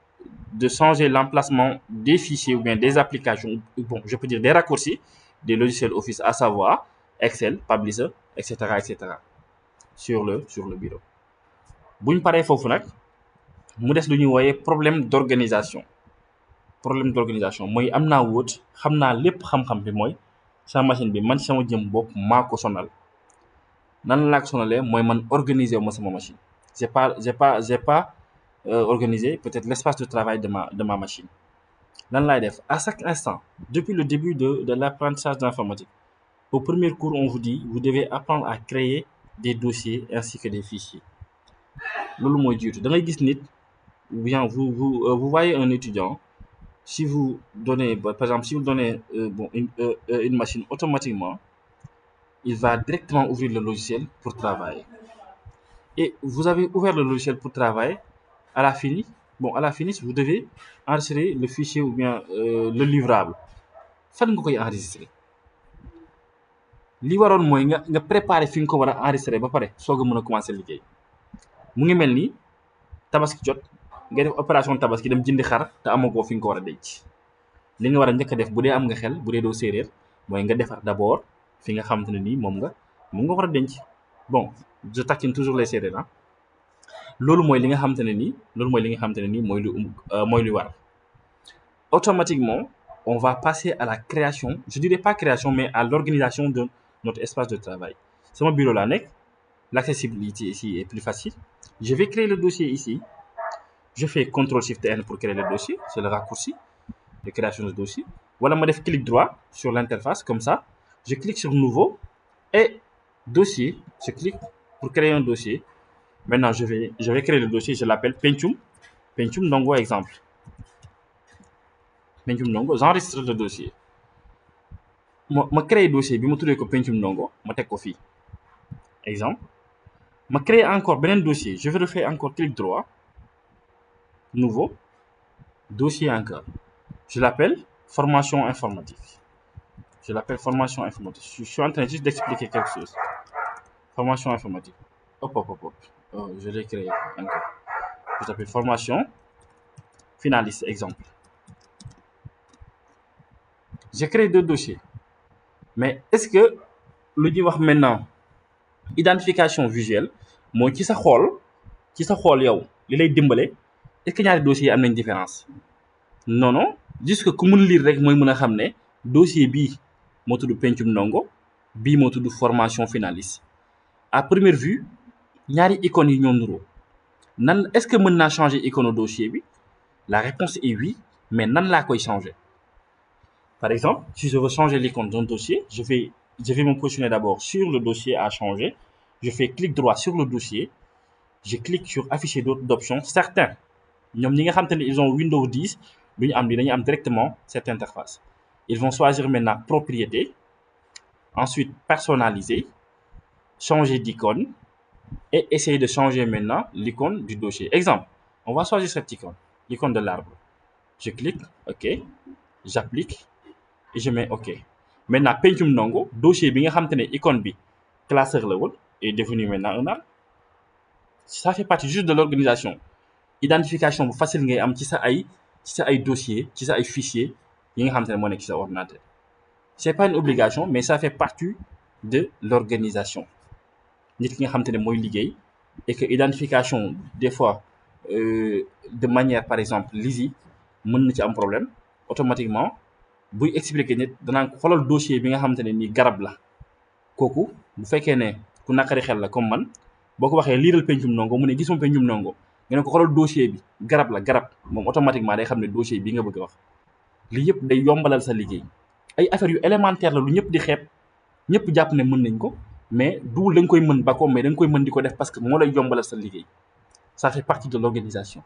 de changer l'emplacement des fichiers ou bien des applications, bon, je peux dire des raccourcis des logiciels Office, à savoir Excel, Publisher, etc., etc. sur le bureau. Bu ñu paree foofu nag mu des lu ñuy wooyee problème d'organisation mooy am naa Word xam naa lépp xam-xam bi mooy sama machine bi man sama jëm bopp maa ko sonal nan laa ko sonalee mooy man organiser wu ma sama machine j'ai pas organisé peut-être l'espace de travail de ma machine. Lan laay def à chaque instant depuis le début de l'apprentissage d'informatique au premier cours on vous dit vous devez apprendre à créer des dossiers ainsi que des fichiers loolu mooy jiitu da ngay gis nit ou bien vous voyez un étudiant si vous donnez par exemple si vous donnez une machine automatiquement il va directement ouvrir le logiciel pour travailler et vous avez ouvert le logiciel pour travailler à la finish vous devez enregistrer le fichier ou bien le livrable fan nga koy enregistrer li waroon mooy nga préparer fi nga ko war a enregistrer ba pare soog a mën a commencer liggéey mu ngi mel ni tabaski jot nga def opération tabaski dem jëndi xar te amagoo fi nga ko war a denc li nga war a njëkk a def bu dee am nga xel bu dee doo séeréer mooy nga defar d'abord fi nga xamante ne nii moom nga war a denc bon je taquine toujours les séeréer ah loolu mooy li nga xamante ne nii mooy lu war automatiquement on va passer à la création je dirais pas création mais à l'organisation de notre espace de travail sama bureau laa nekk l'accessibilité ici est plus facile je vais créer le dossier ici je fais CTRL-SHIFT-N pour créer le dossier c'est le raccourci de création de dossier wala ma def clic droit sur l'interface comme ça je clique sur nouveau et dossier je clique pour créer un dossier. Maintenant je vais créer le dossier je l'appelle Pencum Ndongo exemple Pencum Ndongo j'enregistre le dossier ma créer dossier bi ma tuddee ko Pencum Ndongo ma teg ko fii exemple ma créer encore beneen dossier je vais refaire encore clic droit nouveau dossier encore je l'appelle formation informatique je suis en train juste d'expliquer quelque chose formation informatique hop je l'ai créé encore je l'appelle formation finaliste exemple j'ai créé deux dossiers mais est-ce que lu ñuy wax maintenant identification visuelle mooy ci sa xool yow li lay dimbale est-ce que ñaari dossiers yi am nañ différence non non juste que ku mun lire rek mooy mën a xam ne dossier bii moo tudd pencum ndongo bii moo tudd formation finaliste à première vue ñaari icônes yi ñoo nuroo nan est-ce que mën naa changer icône dossier bi la réponse est oui mais nan laa koy changer par exemple si je veux changer l'icône d'un dossier je vais me positionner d'abord sur le dossier à changer je fais clic droit sur le dossier je clique sur afficher d'autres options certains ñoom ñi nga xam te ne ils ont Windows 10 lu ñu am li dañuy am directement cette interface ils vont choisir maintenant propriété ensuite personnaliser changer d'icône et essayer de changer maintenant l'icône du dossier exemple on va choisir cette icône l'icône de l'arbre je clique ok j'applique et je mets ok maintenant pencum ndongo dossier bi nga xam te ne icône bi classeur la woon est devenu maintenant un arbre ça fait partie juste de l'organisation identification bu facile ngay am ci sa ay dossier ci sa ay fichier yi nga xam te ne moo nekk ci sa ordinateur c'est pas une obligation mais ça fait partie de l'organisation nit ki nga xam te ne mooy liggéey et que identification des fois de manière par exemple lisible mën na ci am problème automatiquement buy expliquer nit danaa ko xoolal dossier bi nga xam te ne nii garab la kooku bu fekkee ne ku naqari xel la comme man boo ko waxee liiral pencum ndongo mu ne gisuma pencum ndongo nga ne ko xoolal dossier bi garab la garab moom automatiquement day xam ne dossier bi nga bëgg a wax lii yëpp day yombalal sa liggéey ay affaires yu élémentaire la lu ñëpp di xeeb ñëpp jàpp ne mën nañ ko mais duwul da nga koy mën ba ko mais da nga koy mën di ko def parce que moo lay yombalal sa liggéey ça fait partie de l'organisation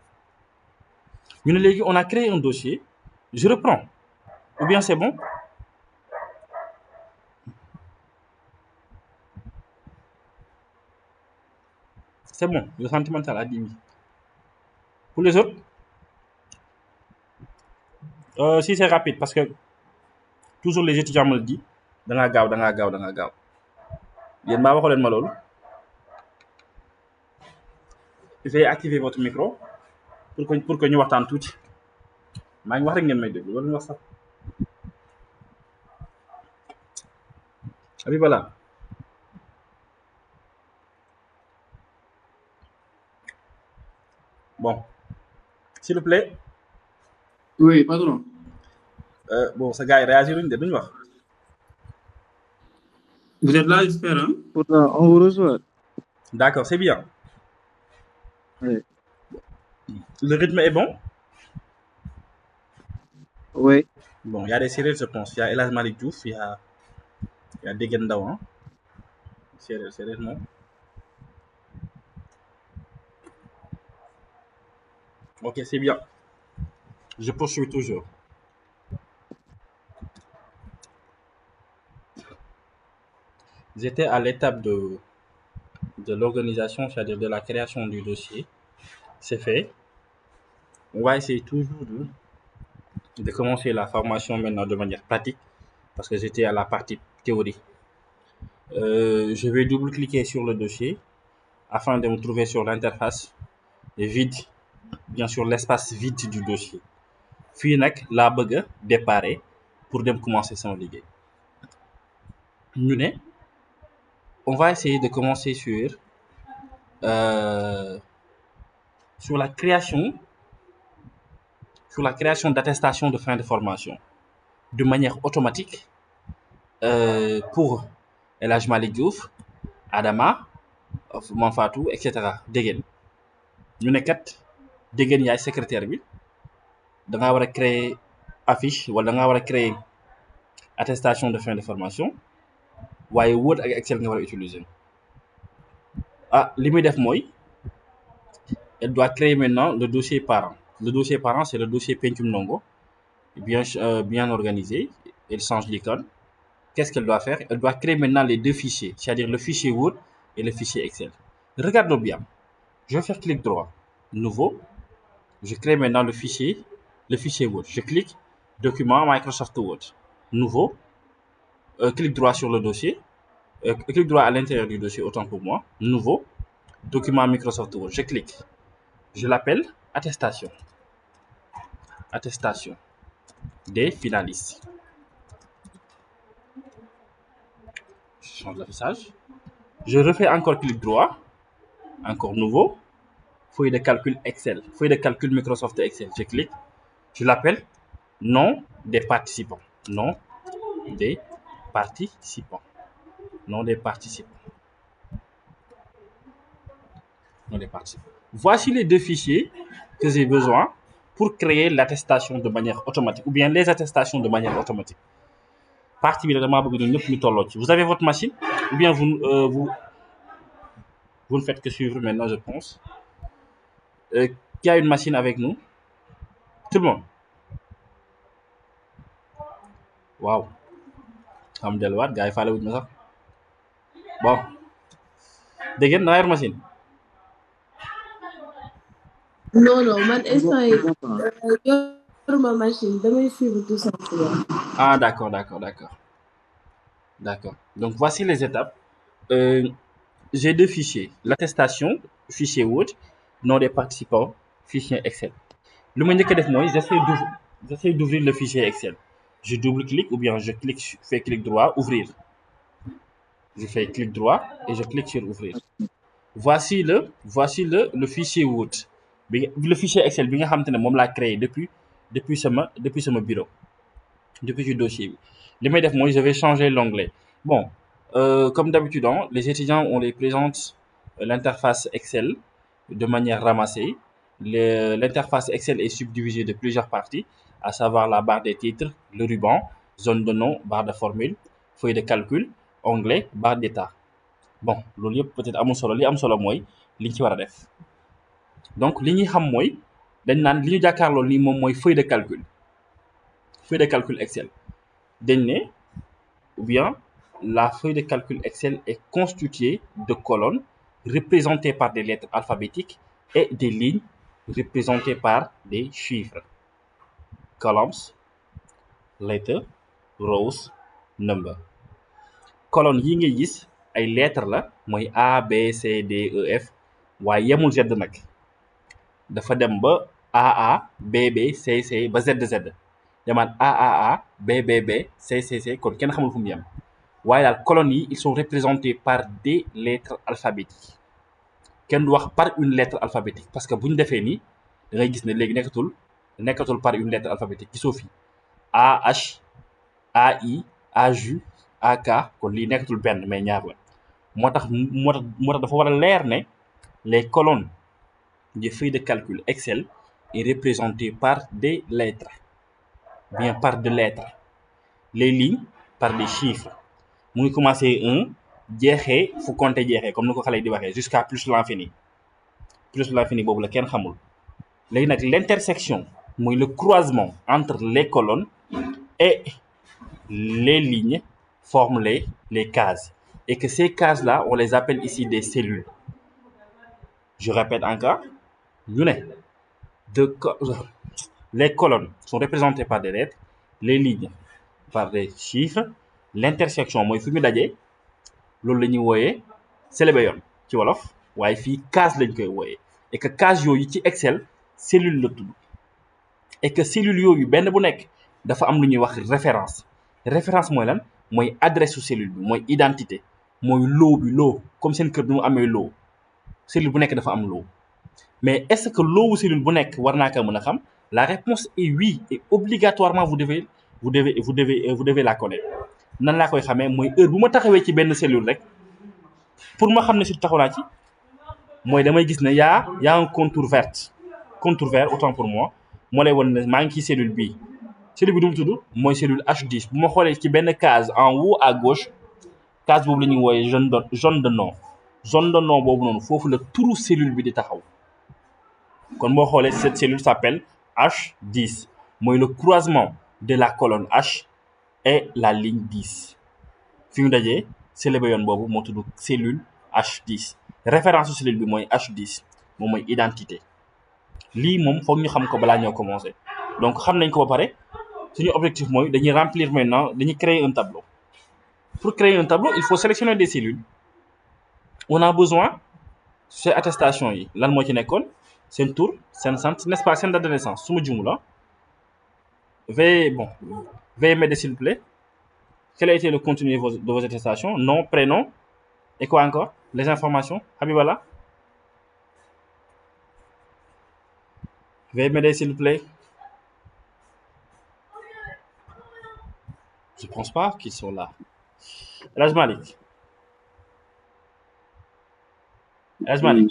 ñu ne léegi on a créé un dossier je reprends ou bien c'est bon c'est bon le sentimental a dit oui pour les autres si c'est rapide parce que toujours les étudiants me le disent da ngaa gaaw yéen maa waxoo leen ma loolu veuillez activer votre micro pour que ñu waxtaan tuuti maa ngi wax rek ngeen may déglu loolu ñu wax sax Habiballa bon s'il vous plaît Oui, patron. bon sa gars yi réagiruñ de duñ wax Vous êtes là, j'espère, hein? Pourtant, on vous reçoit. d'accord c'est bien Oui. le rythme est bon Oui. bon il y a des séeréer je pense il y a El Hadj Malick Diouf il y a Degen Ndaw hein séeréer non ok c'est bien je poursuis toujours j'étais à l'étape de l'organisation c'est-à-dire de la création du dossier c'est fait on va essayer toujours de commencer la formation maintenant de manière pratique parce que j'étais à la partie théorie je vais double-cliquer sur le dossier afin de me trouver sur l'interface vide bien sûr l'espace vide du dossier fii nag laa bëgg a déparer pour dem commencer sama liggéey ñu ne on va essayer de commencer sur la création d'attestation de fin de formation de manière automatique pour El Hadj Malick Diouf Adama Mame Fatou et cetera Degen ñu ne kat Degen yaay secrétaire bi da ngaa war a créer affiche wala da ngaa war a créer attestation de fin de formation waaye Word ak Excel nga war a utiliser li muy def mooy elle doit créer maintenant le dossier parent. Le dossier parent, c'est le dossier Pentium Ndongo, bien organisé. Elle change l'icône. Qu'est-ce qu'elle doit faire? Elle doit créer maintenant les deux fichiers, c'est-à-dire le fichier Word et le fichier Excel. Regardons bien. Je vais faire clic droit. Nouveau. Je crée maintenant le fichier Word. Je clique document Microsoft Word. Nouveau. Clic droit sur le dossier. Clic droit à l'intérieur du dossier, autant pour moi. Nouveau. Document Microsoft Word. Je clique. Je l'appelle attestation des finalistes. Je change d'affichage. Je refais encore clic droit, encore nouveau, feuille de calcul Excel, feuille de calcul Microsoft Excel. Je clique, je l'appelle nom des participants. Nom des participants. Nom des participants. Nom des participants. Voici les deux fichiers que j'ai besoin pour créer l'attestation de manière automatique ou bien les attestations de manière automatique. Partie bi dama bëgg ñun ñëpp ñu tolloo ci. Vous avez votre machine ou bien vous ne faites que suivre maintenant, je pense. Qui a une machine avec nous? Tout le monde. Waaw. Xam delluwaat gars yi faale wuñ ma sax. Bon. Dégg ngeen da nga yor machine. Non, man instant yi yoruma machine damay suivre tout simplement. Ah, d'accord. Donc, voici les étapes. J'ai deux fichiers. L'attestation, fichier Word, nom des participants, fichier Excel. Le ma njëkk a def mooy j'essaie d'ouvrir le fichier Excel. Je double-clique ou bien je fais clic droit, ouvrir. Je fais clic droit et je clique sur ouvrir. Voici le fichier Word. Le fichier Excel bi nga xamante ne moom laa créé depuis sama bureau. Depuis le dossier bi. Li may def mooy je vais changer l'onglet. Bon, comme d'habitude, les étudiants, on les présente l'interface Excel de manière ramassée. L'interface Excel est subdivisée de plusieurs parties, à savoir la barre des titres, le ruban, zone de nom, barre de formule, feuille de calcul, onglet, barre d'état. Bon, loolu yëpp peut-être amul solo li am solo mooy li ñu ci war a def. Donc li ñuy xam mooy dañ naan li ñu jàkkaarloo nii moom mooy feuille de calcul Excel. Dañ ne ou bien la feuille de calcul Excel est constituée de colonnes représentées par des lettres alphabétiques et des lignes représentées par des chiffres. Columns, letter, rows, number. Colonne yi ngay gis ay lettres la mooy A B C D E F waaye yemul Z nag dafa dem ba AA BB CC ba ZZ demaat AAA BBB CCC kon kenn xamul fu mu yem waaye daal colonnes yi ils sont représentés par des lettres alphabétiques kenn du wax par une lettre alphabétique parce que bu ñu defee nii da ngay gis ne léegi nekkatul par une lettre alphabétique gisoo fi AH AI AJ AK kon lii nekkatul benn mais ñaar la moo tax dafa war a leer ne les colonnes des feuilles de calcul Excel est représentées par des lettres bien par de lettres les lignes par des chiffres mu ngi commencé 1 jeexee fu compter jeexee comme ni ko xale yi di waxee jusqu'à plus l'infini boobu la kenn xamul léegi nag l'intersection mooy le croisement entre les colonnes et les lignes forment les cases et que ces cases-là on les appelle ici des cellules. Je répète encore ñu ne les colonnes sont représentées par des lettres, les lignes par des chiffres, l'intersection mooy fi ñu dajee loolu la ñuy wooyee célébé yoon ci wolof waaye fii case lañ koy wooyee et que case yooyu ci Excel cellule la tudd et que cellule yooyu benn bu nekk dafa am lu ñuy wax référence mooy lan mooy adresse su cellule bi mooy identité mooy lot comme seen kër bi mu amee lot cellule bu nekk dafa am lot mais est-ce que loowu cellule bu nekk war naa ko mën a xam la réponse est oui et obligatoirement vous devez la connaître nan laa koy xamee mooy heure bu ma taxawee ci benn cellule rek pour ma xam ne si taxaw naa ci mooy damay gis ne y a un contour vert autant pour moi moo lay wan ne maa ngi ci cellule bii cellule bi du mu tudd mooy cellule H10 bu ma xoolee ci benn case en haut à gauche case boobu la ñuy wooyee zone de nom boobu noonu foofu la turu cellule bi di taxaw kon boo xoolee cette cellule s'appelle H10 mooy le croisement de la colonne H et la ligne 10 fi mu dajee célébé yoon boobu moo tudd cellule H10 référence su cellule bi mooy H10 moom mooy identité lii moom foog ñu xam ko balaa ñoo commencer donc xam nañ ko ba pare suñu objectif mooy dañuy remplir maintenant dañuy créer un tableau. Pour créer un tableau il faut sélectionner des cellules on a besoin ces attestations yi lan moo ci nekkoon seen tur seen sant n'est-ce pas seen date de naissance su ma juumul la veuillez m'aider s'il vous plaît Quel a été le contenu de vos attestations? Nom, prénom, et quoi encore? Les informations. Habibala, veuillez m'aider s'il vous plaît. Je ne pense pas qu'ils sont là. Elhadj Malick. Elhadj Malick.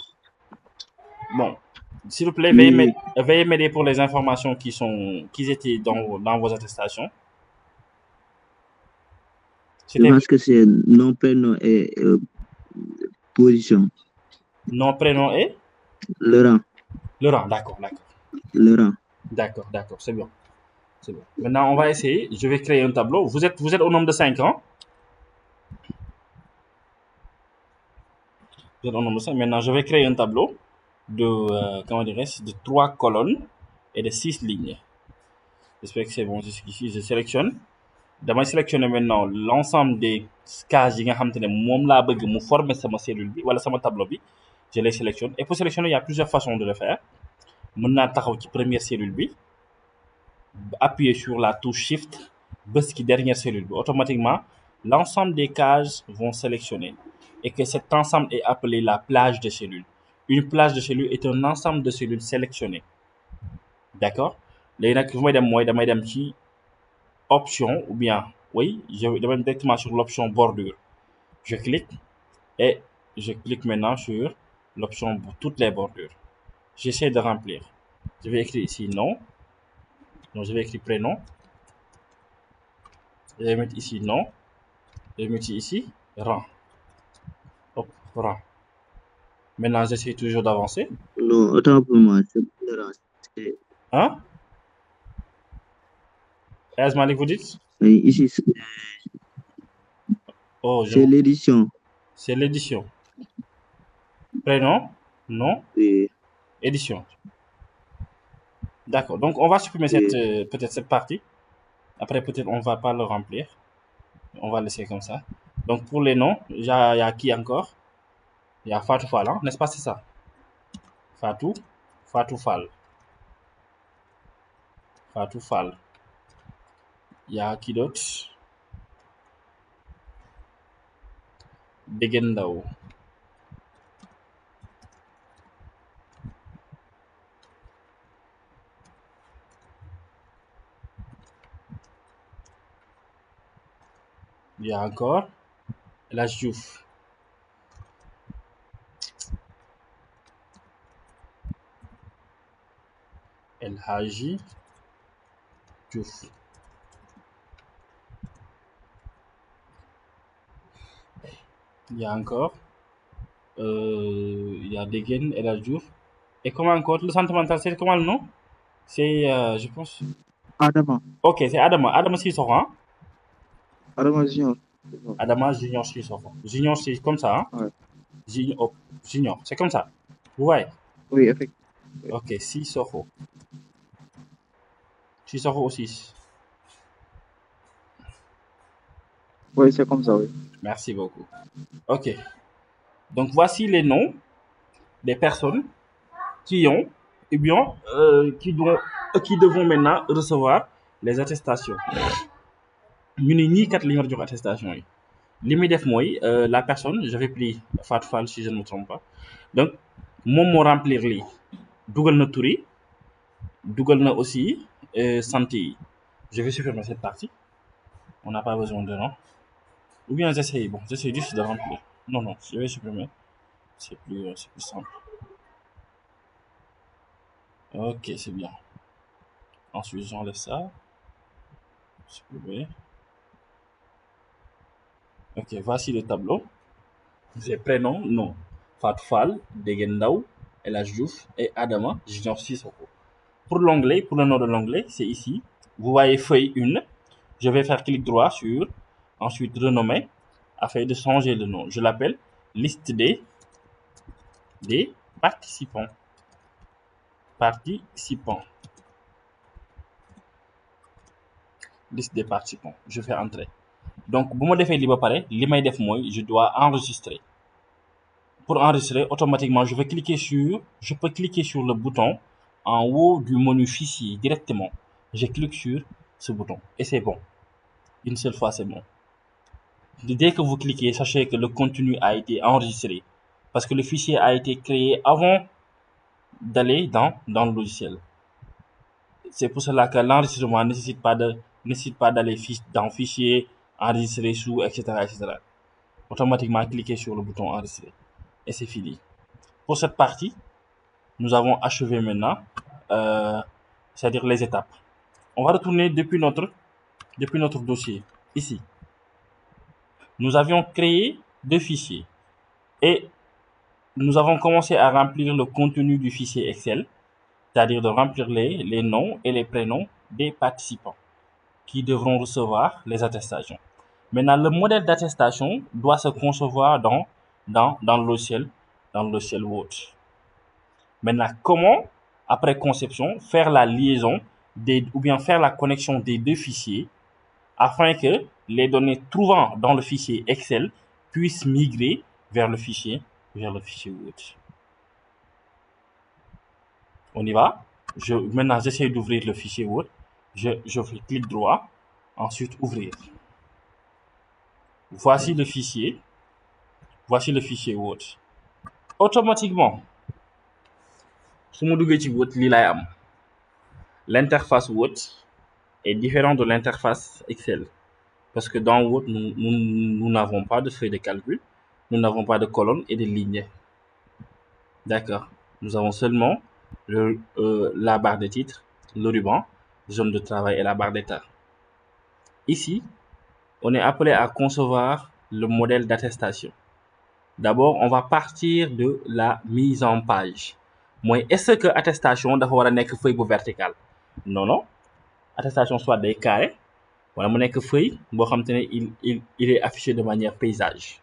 Bon, s'il vous plaît, veuillez m'aider pour les informations qui étaient dans vos attestations. Je pense que c'est nom, prénom et position. Nom, prénom et Le rang. le rang. D'accord. Le rang. D'accord, c'est bon. Maintenant, on va essayer. Je vais créer un tableau. Vous êtes au nombre de 5 ans. Vous êtes au nombre de 5. Maintenant, je vais créer un tableau de 3 colonnes et de 6 lignes. J'espère que c'est bon jusqu'ici. Je sélectionne. Damay sélectionner maintenant l'ensemble des cases yi nga xamante ne moom laa bëgg mu former sama cellule bi wala sama tableau bi. Je les sélectionne. Et pour sélectionner, il y a plusieurs façons de le faire. Mën naa taxaw ci première cellule bi, appuyer sur la touche Shift, bës ci dernière cellule bi. Automatiquement, l'ensemble des cases vont sélectionner. Et que cet ensemble est appelé la plage de cellules. Une plage de cellules est un ensemble de cellules sélectionnées. D'accord? Léegi nag fu may dem mooy damay dem ci option ou bien oui, je vais directement sur l'option bordure. Je clique et je clique maintenant sur l'option pour toutes les bordures. J'essaie de remplir. Je vais écrire ici nom. Donc je vais écrire prénom. Je vais mettre ici nom. Je vais mettre ici rang. Hop, rang. Maintenant, j'essaie toujours d'avancer. Non, autant pour moi, c'est le rang. Hein? Elhadj Malick, vous dites? Ici, c'est l'édition. C'est l'édition. Prénom, nom, Oui. édition. D'accord. Donc, on va supprimer peut-être cette partie. Après, peut-être on va pas le remplir. On va laisser comme ça. Donc, pour les noms, il y a qui encore? Il y a Fatou Fall, hein? N'est-ce pas, c'est ça? Fatou Fall. Fatou Fall. Il y a qui d'autre? Degen Ndaw. Il y a encore Elhadj Diouf. Elhadji Diouf. Il y a encore il y a Degen, Elhadj Diouf. Et comment encore? Le sentimental, c'est comment le nom? C'est, je pense... Adama. Ok, c'est Adama. Adama Sissoko, hein? Adama Junior. Adama Junior Sissoko. Junior, c'est comme ça, hein? Ouais. Junior, c'est comme ça. Vous voyez? Oui, effectivement. Ok, Sissoko. Sissoko aussi. Oui, c'est comme ça, oui. Merci beaucoup. Ok. Donc, voici les noms des personnes qui ont, eh bien, qui devront maintenant recevoir les attestations. Ñu ne ñii kat la ñu war a jox attestation yi. Li muy def mooy la personne, j'avais pris Fatou Fall si je ne me trompe pas. Donc, moom moo remplir lii. Dugal na tur yi, dugal na aussi sant yi. Je vais supprimer cette partie. On n'a pas besoin de nom. Ou bien j'essaie juste de remplir. Non, je vais supprimer. C'est plus simple. Ok, c'est bien. Ensuite, j'enlève ça. Supprimer. Ok, voici le tableau. J'ai prénom, nom. Fatou Fall, Degen Ndaw, Elhadj Diouf et Adama Junior Sissoko. Pour l'onglet, pour le nom de l'onglet, c'est ici. Vous voyez feuille 1. Je vais faire clic droit sur, ensuite renommer, afin de changer le nom. Je l'appelle liste des participants. Liste des participants. Je fais entrer. Donc, bu ma defee lii ba pare li may def mooy je dois enregistrer. Pour enregistrer, automatiquement, je peux cliquer sur le bouton en haut du menu fichier directement. Je clique sur ce bouton et c'est bon. Une seule fois, c'est bon. Dès que vous cliquez, sachez que le contenu a été enregistré parce que le fichier a été créé avant d'aller dans le logiciel. C'est pour cela que l'enregistrement ne nécessite pas d'aller dans fichier, enregistrer sous, etc., etc. Automatiquement, cliquez sur le bouton enregistrer et c'est fini. Pour cette partie, nous avons achevé maintenant, c'est-à-dire les étapes. On va retourner depuis notre dossier. Ici, nous avions créé 2 fichiers et nous avons commencé à remplir le contenu du fichier Excel, c'est-à-dire de remplir les noms et les prénoms des participants qui devront recevoir les attestations. Maintenant, le modèle d'attestation doit se concevoir dans le logiciel Word. Maintenant, comment, après conception, faire la liaison ou bien faire la connexion des 2 fichiers afin que les données trouvant dans le fichier Excel puissent migrer vers le fichier Word. On y va. Maintenant, j'essaie d'ouvrir le fichier Word. Je fais clic droit, ensuite ouvrir. Voici le fichier Word. Automatiquement, su ma duggee ci Word lii laay am. L'interface Word est différente de l'interface Excel parce que dans Word, nous n'avons pas de feuille de calcul, nous n'avons pas de colonnes et de lignes. D'accord. Nous avons seulement la barre de titre, le ruban, zone de travail et la barre d'état. Ici, on est appelé à concevoir le modèle d'attestation. D'abord, on va partir de la mise en page. Moi, est-ce que attestation dafa war a nekk feuille bu verticale? Non. Attestation soit des carrés wala mu nekk feuille boo xam te ne il est affiché de manière paysage.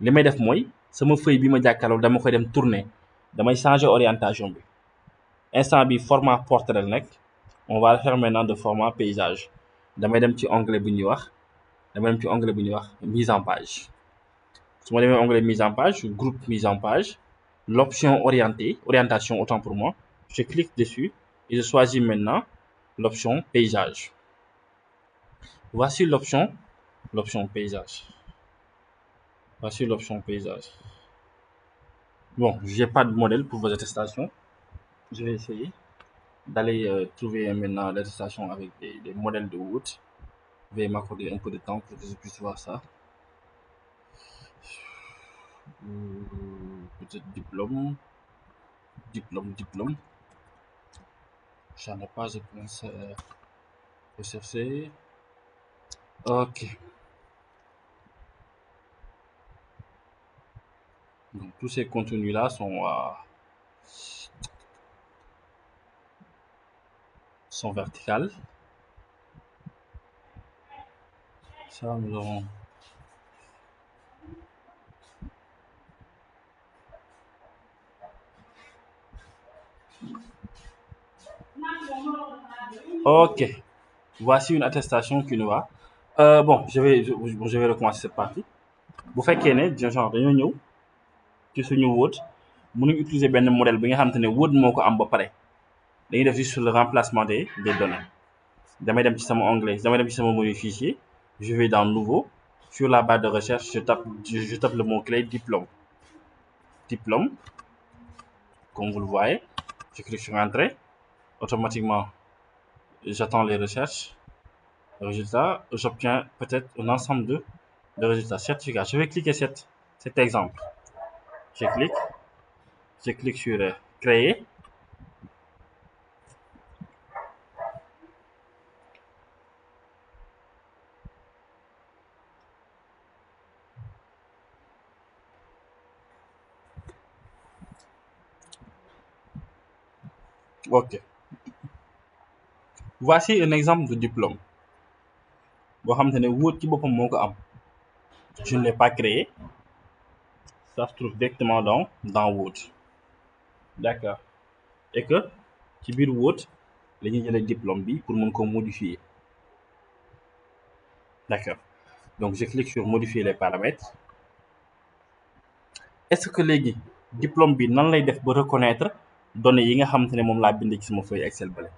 li may def mooy sama feuille bi ma jàkkaarloo dama koy dem tourner damay changer orientation bi instant bi format portrait la nekk on va le faire maintenant de format paysage damay dem ci onglet bu ñuy wax mise en page su ma demee onglet mise en page groupe mise en page l'option orientation autant pour moi je clique dessus et je choisis maintenant l'option paysage. Voici l'option paysage. Bon, j'ai pas de modèle pour vos attestations. Je vais essayer d'aller trouver maintenant l'attestation avec des modèles de Word. Je vais m'accorder un peu de temps pour que je puisse voir ça. Peut-être diplôme. J'en ai pas, je pense rechercher. Ok. Donc tous ces contenus-là sont verticales. Ça, nous avons. Ok. Voici une attestation qui nous va. Bon, je vais recommencer cette partie. Bu fekkee ne genre dañoo ñëw ci suñu Word mënuñ utiliser benn modèle bi nga xamante ne Word moo ko am ba pare dañuy def juste le remplacement des données damay dem ci sama onglet damay dem ci sama menu fichier je vais dans nouveau sur la barre de recherche je tape le mot-clé diplôme comme vous le voyez je clique sur entrée automatiquement j'attends les recherches résultats j'obtiens peut-être un ensemble de résultats certificats je vais cliquer cet exemple je clique sur créer. Ok. Voici un exemple de diplôme. boo xamante ne Word ci boppam moo ko am. Je ne l'ai pas créé. Ça se trouve directement dans Word. D'accord. Et que ci biir Word la ñuy jëlee diplôme bi pour mën ko modifier. D'accord. Donc je clique sur modifier les paramètres. Est-ce que léegi diplôme bi nan lay def ba reconnaître données yi nga xamante ne moom laa bind ci sama feuille Excel bale.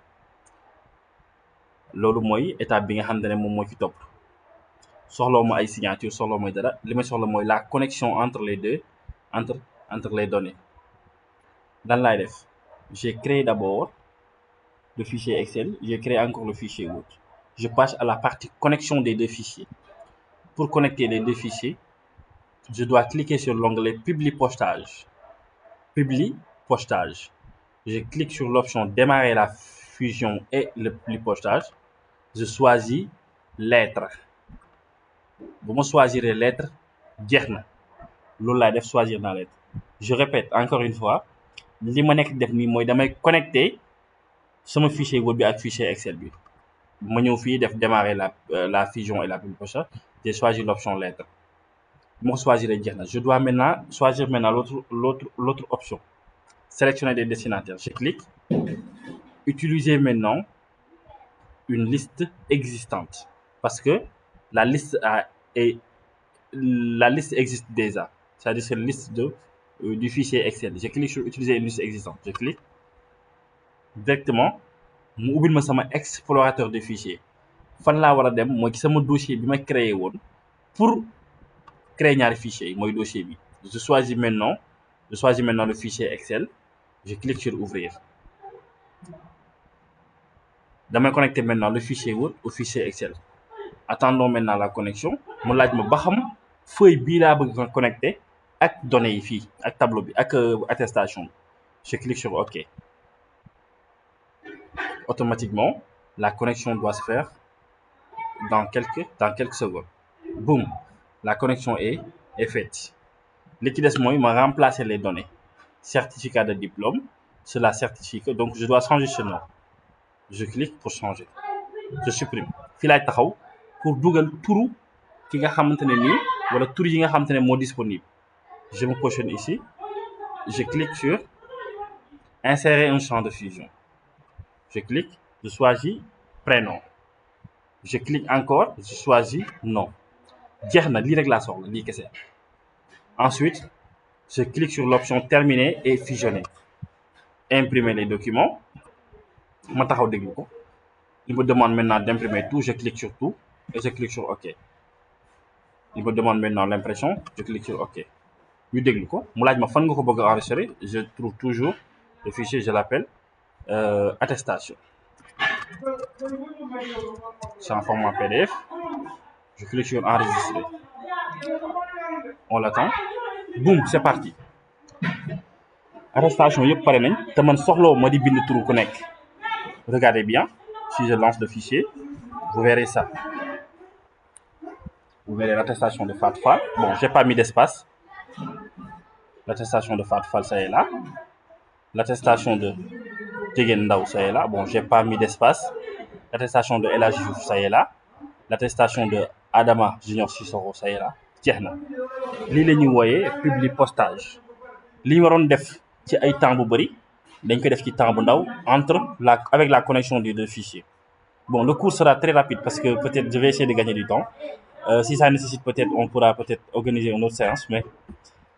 loolu mooy étape bi nga xamante ne moom moo ci topp. soxlawuma ay signature soxlawuma dara li may soxla mooy la connexion entre les deux entre les données lan laay def j'ai créé d'abord le fichier Excel, j'ai créé encore le fichier Word. Je passe à la partie connexion des deux fichiers. Pour connecter les deux fichiers, je dois cliquer sur l'onglet Publi postage. Publi postage. Je clique sur l'option Démarrer la fusion et le publi postage. Je choisis lettres. Bu ma choisir lettres jeex na loolu laay def choisir dans lettres. Je répète encore une fois li ma nekk def nii mooy damay connecter sama fichier Word bi ak fichier Excel bi ma ñëw fii def démarrer la fusion et la publi postage. J'ai choisi l'option lettres. Bu ma ko choisir jeex na. Je dois maintenant choisir l'autre option. Sélectionner des destinataires. Je clique. Utiliser maintenant une liste existante parce que la liste existe déjà. C'est-à-dire c'est une liste du fichier Excel. Je clique sur utiliser une liste existante. Je clique. Directement mu ubbil ma sama explorateur de fichiers. Fan laa war a dem mooy ci sama dossier bi ma créé woon pour créer ñaari fichiers yi mooy dossier bi. Je choisis maintenant le fichier Excel. Je clique sur ouvrir. Damay connecter maintenant le fichier Word au fichier Excel. Attendons maintenant la connexion. Mu laaj ma ba xam feuille bii laa bëgg ko connecter ak données yi fii ak tableau bi ak attestation bi. Je clique sur OK. Automatiquement, la connexion doit se faire dans quelques secondes. Boum, la connexion est faite. Li ci des mooy ma remplacer les données. Certificat de diplôme, cela certifie que donc je dois changer ce nom. Je clique pour changer. Je supprime. Fii laay taxaw pour dugal turu ki nga xamante ne nii wala tur yi nga xamante ne moo disponible. Je me positionne ici. Je clique sur insérer un champ de fusion. Je clique, je choisis prénom. Je clique encore, je choisis nom. Jeex na lii rek laa soxla lii kese. Ensuite, je clique sur l'option terminer et fusionner. Imprimer les documents. Ma taxaw déglu ko. Il me demande maintenant d'imprimer tout, je clique sur tout et je clique sur OK. Il me demande maintenant l'impression, je clique sur OK. ñu déglu ko mu laaj ma fan nga ko bëgg a enregistrer. Je trouve toujours le fichier, je l'appelle attestation. C'est en format PDF. Je clique sur enregistrer. On l'attend. Boum, c'est parti. Attestation yëpp pare nañ te man soxlawu ma di bind turu ku nekk. Regardez bien, si je lance le fichier, vous verrez ça. Vous verrez l'attestation de Fatou Fall. Bon, j'ai pas mis d'espace. L'attestation de Fatou Fall, ça est là. L'attestation de Tegen Ndaw, ça est là. Bon, j'ai pas mis d'espace. L'attestation de El Hadji Diouf, ça y est là. L'attestation de Adama Junior Sissoko, ça y est là. Jeex na. Lii la ñuy wooyee publi postage. Li ñu waroon def ci ay temps bu bari dañ ko def ci temps bu ndaw avec la connexion des deux fichiers. Bon, le cours sera très rapide parce que peut-être je vais essayer de gagner du temps. Si ça nécessite peut-être, on pourra peut-être organiser une autre séance, mais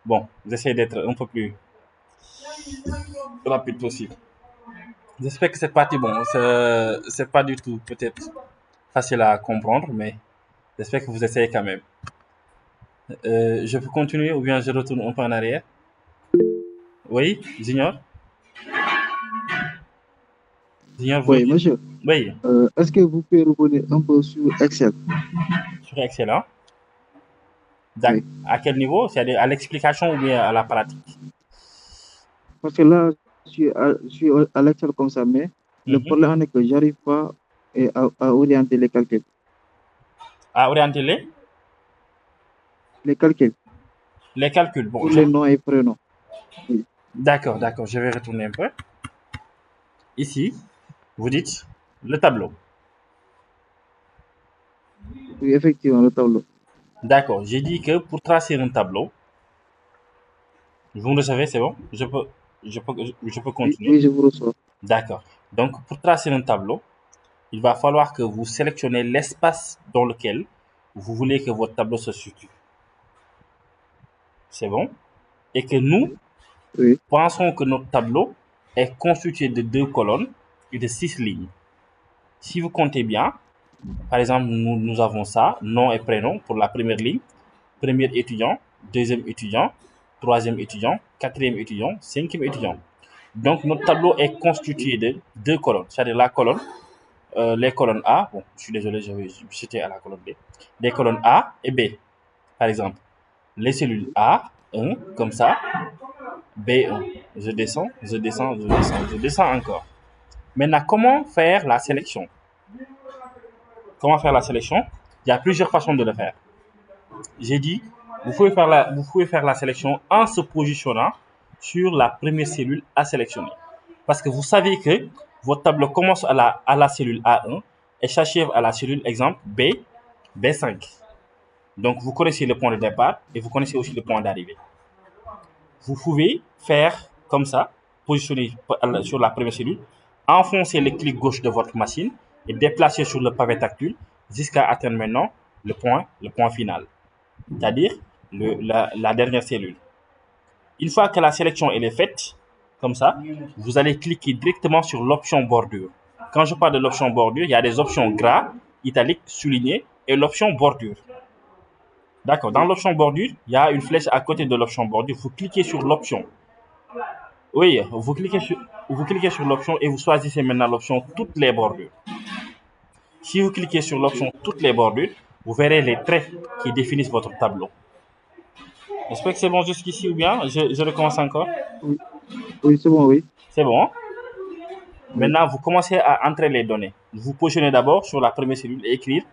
bon, j'essaie d'être un peu plus rapide possible. J'espère que cette partie, bon, c'est pas du tout peut-être facile à comprendre, mais j'espère que vous essayez quand même. Je peux continuer ou bien je retourne un peu en arrière? Oui, Junior? Junior, Oui, monsieur. Oui. Est-ce que vous pouvez revenir un peu sur Excel? Sur Excel, hein? Oui. À quel niveau? C'est-à-dire à l'explication ou bien à la pratique? Parce que là, je suis à l'Excel comme ça, mais le problème est que j'arrive pas à orienter les calculs. À orienter les calculs? Les calculs, bon. Pour les noms et prénoms. Oui. D'accord, je vais retourner un peu. Ici, vous dites le tableau. Oui, effectivement, le tableau. D'accord, j'ai dit que pour tracer un tableau, vous me recevez, c'est bon? Je peux continuer? Oui, je vous reçois. D'accord. Donc, pour tracer un tableau, il va falloir que vous sélectionnez l'espace dans lequel vous voulez que votre tableau se situe. C'est bon? Et que nous pensons que notre tableau est constitué de 2 colonnes et de 6 lignes. Si vous comptez bien, Par exemple, nous avons ça, nom et prénom pour la première ligne, premier étudiant, deuxième étudiant, troisième étudiant, quatrième étudiant, cinquième étudiant. Donc, notre tableau est constitué de deux colonnes, c'est-à-dire la colonne, les colonnes A, bon, je suis désolé, j'étais à la colonne B, les colonnes A et B, par exemple. Les cellules A, 1, comme ça, B1. Je descends, je descends, je descends, je descends encore. Maintenant, comment faire la sélection? Comment faire la sélection? Il y a plusieurs façons de le faire. J'ai dit, vous pouvez faire la sélection en se positionnant sur la première cellule à sélectionner. Parce que vous savez que votre tableau commence à la cellule A1 et s'achève à la cellule, exemple, B5. Donc, vous connaissez le point de départ et vous connaissez aussi le point d'arrivée. Vous pouvez faire comme ça, positionner sur la première cellule, enfoncer le clic gauche de votre machine et déplacer sur le pavé tactile jusqu'à atteindre maintenant le point final, c'est-à-dire la dernière cellule. Une fois que la sélection elle est faite, comme ça, vous allez cliquer directement sur l'option bordure. Quand je parle de l'option bordure, il y a des options gras, italiques, soulignées et l'option bordure. D'accord. Dans l'option bordure, il y a une flèche à côté de l'option bordure. Vous cliquez sur l'option. Oui, vous cliquez sur l'option et vous choisissez maintenant l'option toutes les bordures. Si vous cliquez sur l'option toutes les bordures, vous verrez les traits qui définissent votre tableau. J'espère que c'est bon jusqu'ici ou bien je recommence encore. Oui, oui, c'est bon, oui. C'est bon. Hein? Oui, Maintenant, vous commencez à entrer les données. Vous positionnez d'abord sur la première cellule et écrire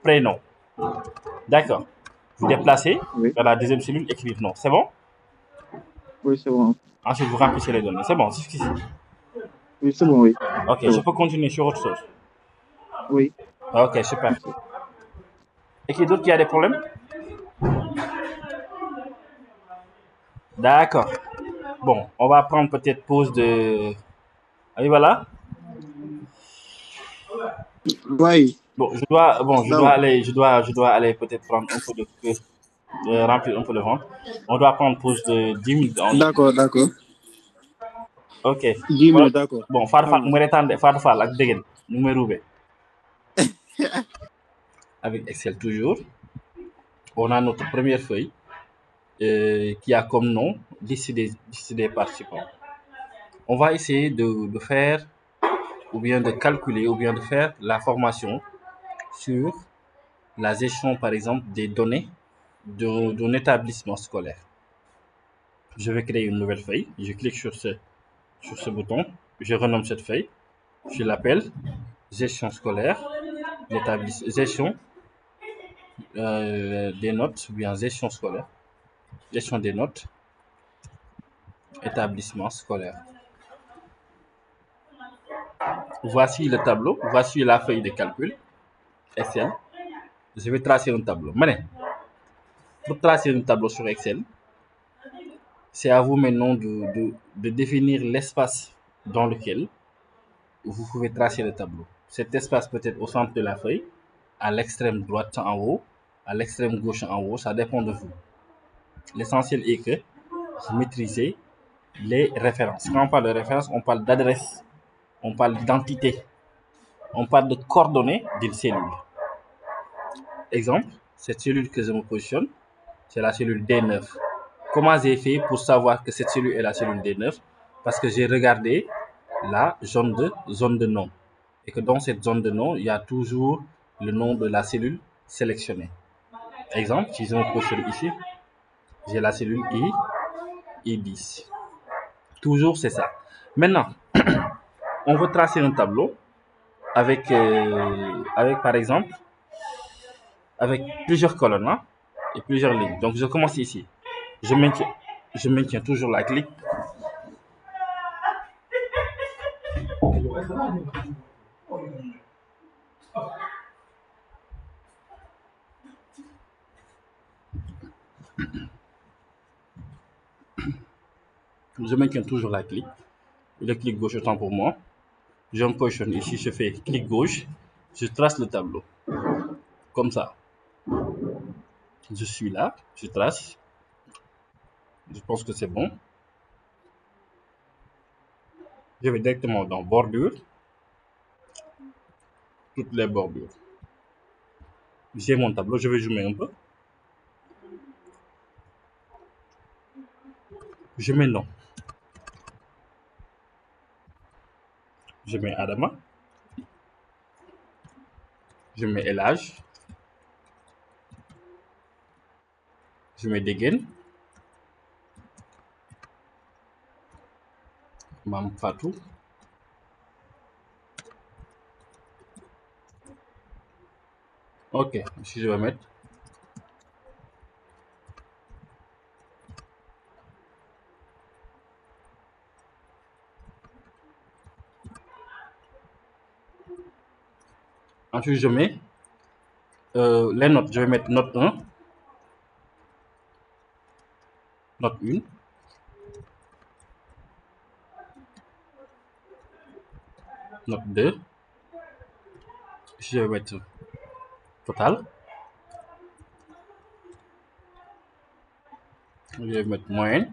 prénom. D'accord. Vous déplacez oui, vers la deuxième cellule, écrire nom. C'est bon? oui, c'est bon. Ensuite, vous remplissez les données. C'est bon jusqu'ici. Oui, c'est bon, oui. Ok, C'est je bon. peux continuer sur autre chose. Oui, Ok, super. merci. Et qui d'autre qui a des problèmes? D'accord. Bon, on va prendre peut-être pause de. Ah oui, voilà. Oui, Bon, ça va. je dois aller peut-être prendre un peu remplir un peu le ventre. On doit prendre pause de 10 minutes. D'accord, d'accord. Ok. 10 Voilà. minutes, d'accord. Bon, Fatou Ça Fall, marche. Fatou Fall, ak Degen, nous me rouvez. Avec Excel toujours. On a notre première feuille qui a comme nom liste des participants. On va essayer de faire ou bien de calculer ou bien de faire la formation sur la gestion, par exemple, des données d'un établissement scolaire. Je vais créer une nouvelle feuille. Je clique sur ce bouton. Je renomme cette feuille. Je l'appelle gestion scolaire, gestion des notes, ou bien gestion scolaire, gestion des notes, établissement scolaire. Voici le tableau, voici la feuille de calcul, Excel. Je vais tracer un tableau. Mais pour tracer un tableau sur Excel, c'est à vous maintenant de définir l'espace dans lequel vous pouvez tracer le tableau. Cet espace peut être au centre de la feuille, à l'extrême droite en haut, à l'extrême gauche en haut, ça dépend de vous. L'essentiel est que vous maîtrisez les références. Quand on parle de référence, on parle d'adresse, on parle d'identité, on parle de coordonnées d'une cellule. Exemple, cette cellule que je me positionne, c'est la cellule D9. Comment j'ai fait pour savoir que cette cellule est la cellule D9? Parce que j'ai regardé la zone de nom. Et que dans cette zone de nom, il y a toujours le nom de la cellule sélectionnée. Exemple, si je me positionne ici, j'ai la cellule I10. Toujours, c'est ça. Maintenant, on veut tracer un tableau avec par exemple, avec plusieurs colonnes hein, et plusieurs lignes. Donc, je commence ici. Je maintiens, je maintiens toujours la clique. Je maintiens toujours la clique. Le clic gauche autant pour moi. Je me positionne ici, je fais clic gauche, je trace le tableau. Comme ça. Je suis là, je trace. Je pense que c'est bon. Je vais directement dans bordure. Toutes les bordures. J'ai mon tableau, je vais zoomer un peu. Je mets nom. Je mets Adama. Je mets Elage. Je mets Degen. Mam Fatou. Ok, ici je vais mettre ensuite je mets les notes. Je vais mettre note 1, note 1, note 2. Ici je vais mettre total. Je vais mettre moyenne.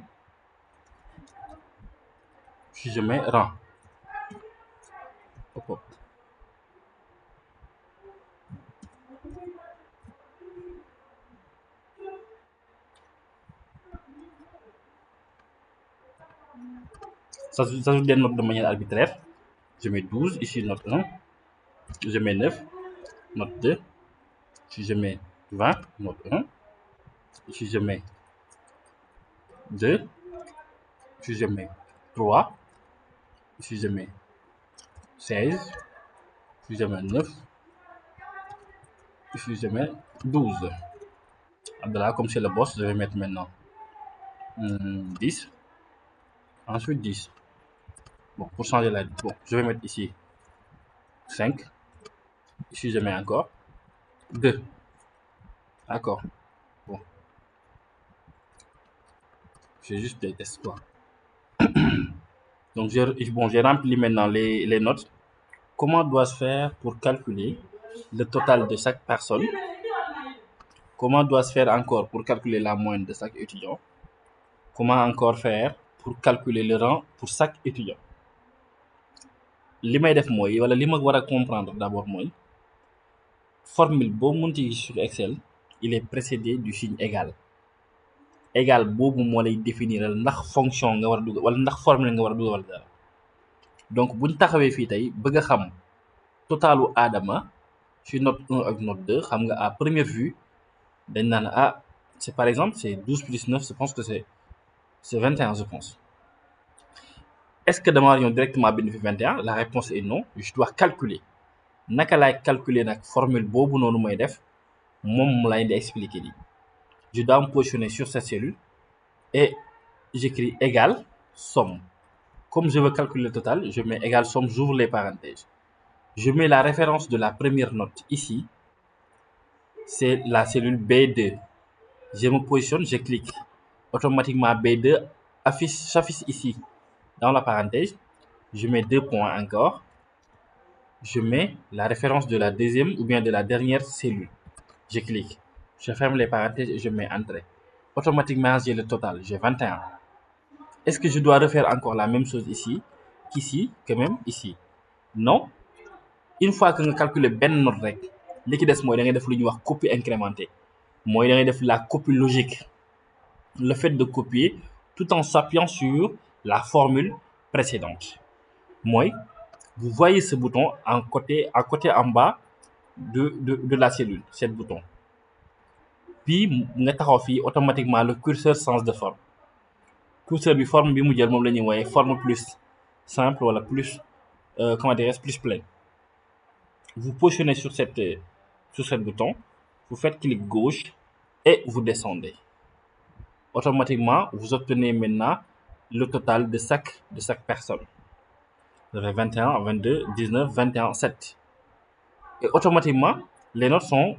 Ici je mets rang. Hop, hop. Ça s'ajoute des notes de manière arbitraire. Je mets 12, ici note 1. Je mets 9, note 2. Ici je mets 20, note 1. Ici je mets 2. Ici je mets 3. Ici je mets 16. Ici je mets 9. Ici je mets 12. Abdallah, comme c'est le boss, je vais mettre maintenant 10. Ensuite 10. Bon, pour changer la... Bon, je vais mettre ici 5. Ici, je mets encore 2. D'accord. Bon, j'ai juste des tests, quoi. Donc, j'ai rempli maintenant les notes. Comment dois-je faire pour calculer le total de chaque personne? Comment dois-je faire encore pour calculer la moyenne de chaque étudiant? Comment encore faire pour calculer le rang pour chaque étudiant? Li may def mooy wala li ma war a comprendre d'abord mooy formule boo munti gis sur Excel il est précédé du signe égal. Égal boobu moo lay définiral ndax fonction nga war a dugal wala ndax formule nga war a dugal wala dara. Donc buñ taxawee fii tey bëgg a xam totalu Adama ci note 1 ak note 2 xam nga à première vue dañ naan ah c'est par exemple c'est 12 plus 9 je pense que c'est 21 je pense. Est-ce que dama war a ñëw directement bind fi 21? La réponse est non. Je dois calculer. Naka laay calculer nag formule boobu noonu may def moom mu lay di expliquer lii. Je dois me positionner sur cette cellule et j'écris égal somme. Comme je veux calculer le total, je mets égal somme, j'ouvre les parenthèses. Je mets la référence de la première note ici. C'est la cellule B2. Je me positionne, je clique. Automatiquement, B2 s'affiche ici dans la parenthèse. Je mets 2 points encore. Je mets la référence de la deuxième ou bien de la dernière cellule. Je clique. Je ferme les parenthèses et je mets entrée. Automatiquement, j'ai le total. J'ai 21. Est-ce que je dois refaire encore la même chose ici, qu'ici, que même ici? Non. Une fois que nga calculer benn note rek li ci des mooy da ngay def lu ñuy wax copie incrémentée mooy da ngay def la copie logique. Le fait de copier tout en s'appuyant sur la formule précédente. Mooy vous voyez ce bouton à côté en bas de la cellule, cet bouton. Puis nga taxaw fii automatiquement le curseur change de forme. Curseur bi forme bi mu jël moom la ñuy wooye forme plus simple wala plus comment dirais-je plus pleine. Vous positionnez sur ce bouton, vous faites clic gauche et vous descendez. Automatiquement, vous obtenez maintenant le total de chaque personne. Vous avez 21, 22, 19, 21, 7. Et automatiquement, les notes sont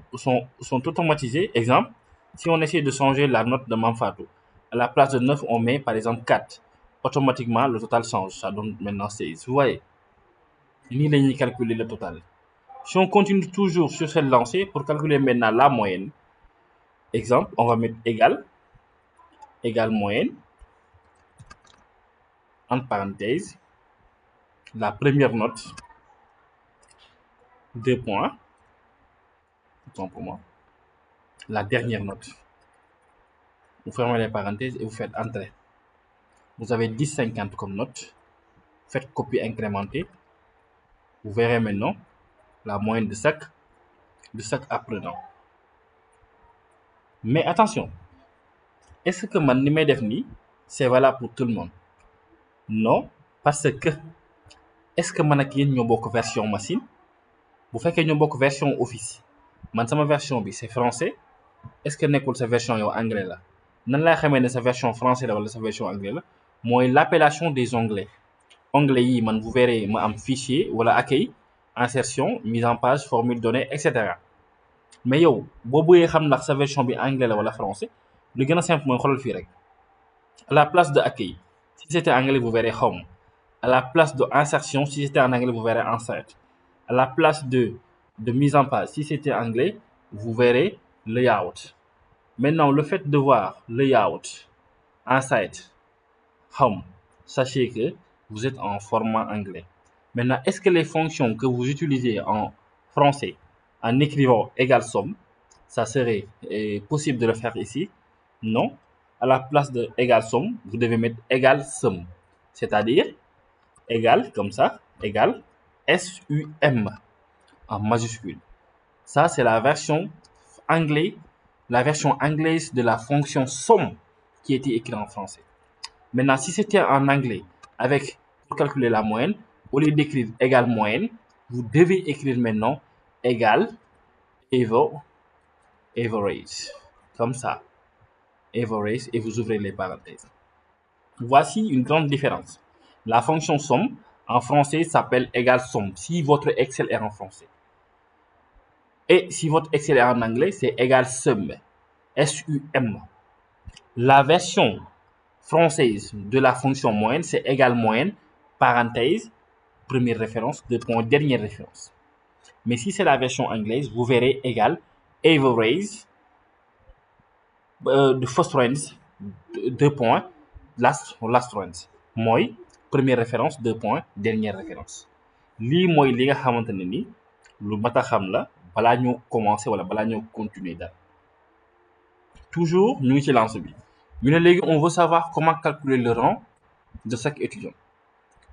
automatisées. Exemple, si on essaie de changer la note de Mamfatou, à la place de 9, on met par exemple 4. Automatiquement, le total change. Ça donne maintenant 16. Vous voyez? Ni la ñuy calculer le total. Si on continue toujours sur cette lancée, pour calculer maintenant la moyenne, exemple, on va mettre égal moyenne, entre parenthèses, la première note, 2 points, autant pour moi, la dernière note. Vous fermez les parenthèses et vous faites entrer. Vous avez 10,50 comme note. Faites copie incrémentée. Vous verrez maintenant la moyenne de chaque apprenant. Mais attention, est-ce que man ni may def nii c'est valable pour tout le monde? Non, parce que est-ce que man ak yéen ñoo bokk version machine? Bu fekkee ñoo bokk version office man sama version bi c'est français, est-ce que nekkul sa version yow anglais la? Nan laay xamee ne sa version français la wala sa version anglais la? Mooy l'appellation des onglets. Onglet yi man vous verrez ma am fichier wala accueil, insertion, mise en page, formule donnée, etc. Mais yow boo bëggee xam ndax sa version bi anglais la wala français lu gën a simple mooy xoolal fii rek. À la place de accueil, si c'était anglais vous verrez home. À la place de insertion, si c'était en anglais vous verrez insert. À la place de mise en page, si c'était anglais vous verrez layout. Maintenant, le fait de voir layout, insert, home, sachez que vous êtes en format anglais. Maintenant, est-ce que les fonctions que vous utilisez en français en écrivant égale somme, ça serait possible de le faire ici? Non. À la place de égale somme, vous devez mettre égale somme. C'est-à-dire égale, comme ça, égale SUM en majuscule. Ça, c'est la version anglaise de la fonction somme qui était écrite en français. Maintenant, si c'était en anglais, pour calculer la moyenne, au lieu d'écrire égale moyenne, vous devez écrire maintenant égale average. Comme ça. Average, et vous ouvrez les parenthèses. Voici une grande différence. La fonction somme, en français, s'appelle égale somme, si votre Excel est en français. Et si votre Excel est en anglais, c'est égale sum, S-U-M. La version française de la fonction moyenne, c'est égale moyenne, parenthèse, première référence, deux points, dernière référence. Mais si c'est la version anglaise, vous verrez égale average, the first range, deux points, last range. Moi, première référence, deux points, dernière référence. Lii mooy li nga xamante ne ni lu mat a xam la balaa ñoo commencer wala balaa ñoo continuer dara. Toujours ñu ngi ci lance bi ñu ne léegi on veut savoir comment calculer le rang de chaque étudiant.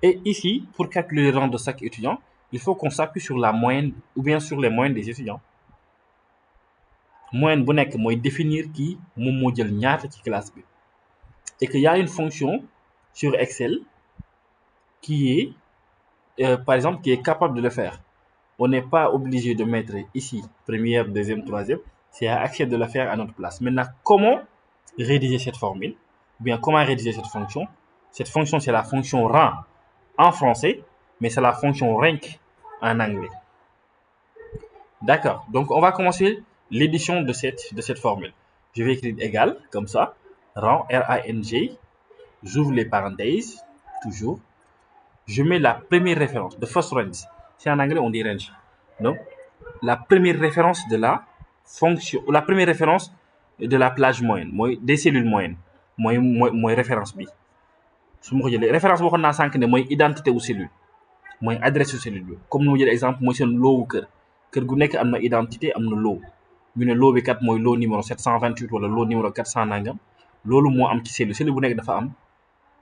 Et ici, pour calculer le rang de chaque étudiant, il faut qu'on s'appuie sur la moyenne ou bien sur les moyennes des étudiants. Moyenne bu nekk mooy définir kii moom moo jël ñaata ci classe bi. Et qu'il y a une fonction sur Excel qui est par exemple, qui est capable de le faire. On n'est pas obligé de mettre ici première, deuxième, troisième. C'est à Excel de le faire à notre place. Maintenant, comment rédiger cette formule? Ou bien comment rédiger cette fonction? Cette fonction, c'est la fonction rang en français, mais c'est la fonction rank en anglais. D'accord. Donc, on va commencer l'édition de cette formule. Je vais écrire égal, comme ça. Rang, R-A-N-G. J'ouvre les parenthèses, toujours. Je mets la première référence, the first range. C'est en anglais, on dit range. Donc, la première référence de la fonction, la première référence de la plage moyenne, des cellules moyennes, référence bi. Su ma ko jëlee référence boo xam naa sànq ne mooy identité wu cellule, mooy adresse wu cellule bi. Comme nu ma jëlee exemple mooy seen loowu kër gu nekk am na identité am na loo. ñu ne loo bi kat mooy loo numéro 728 wala loo numéro 400 nangam. Loolu moo am ci cellule bu nekk dafa am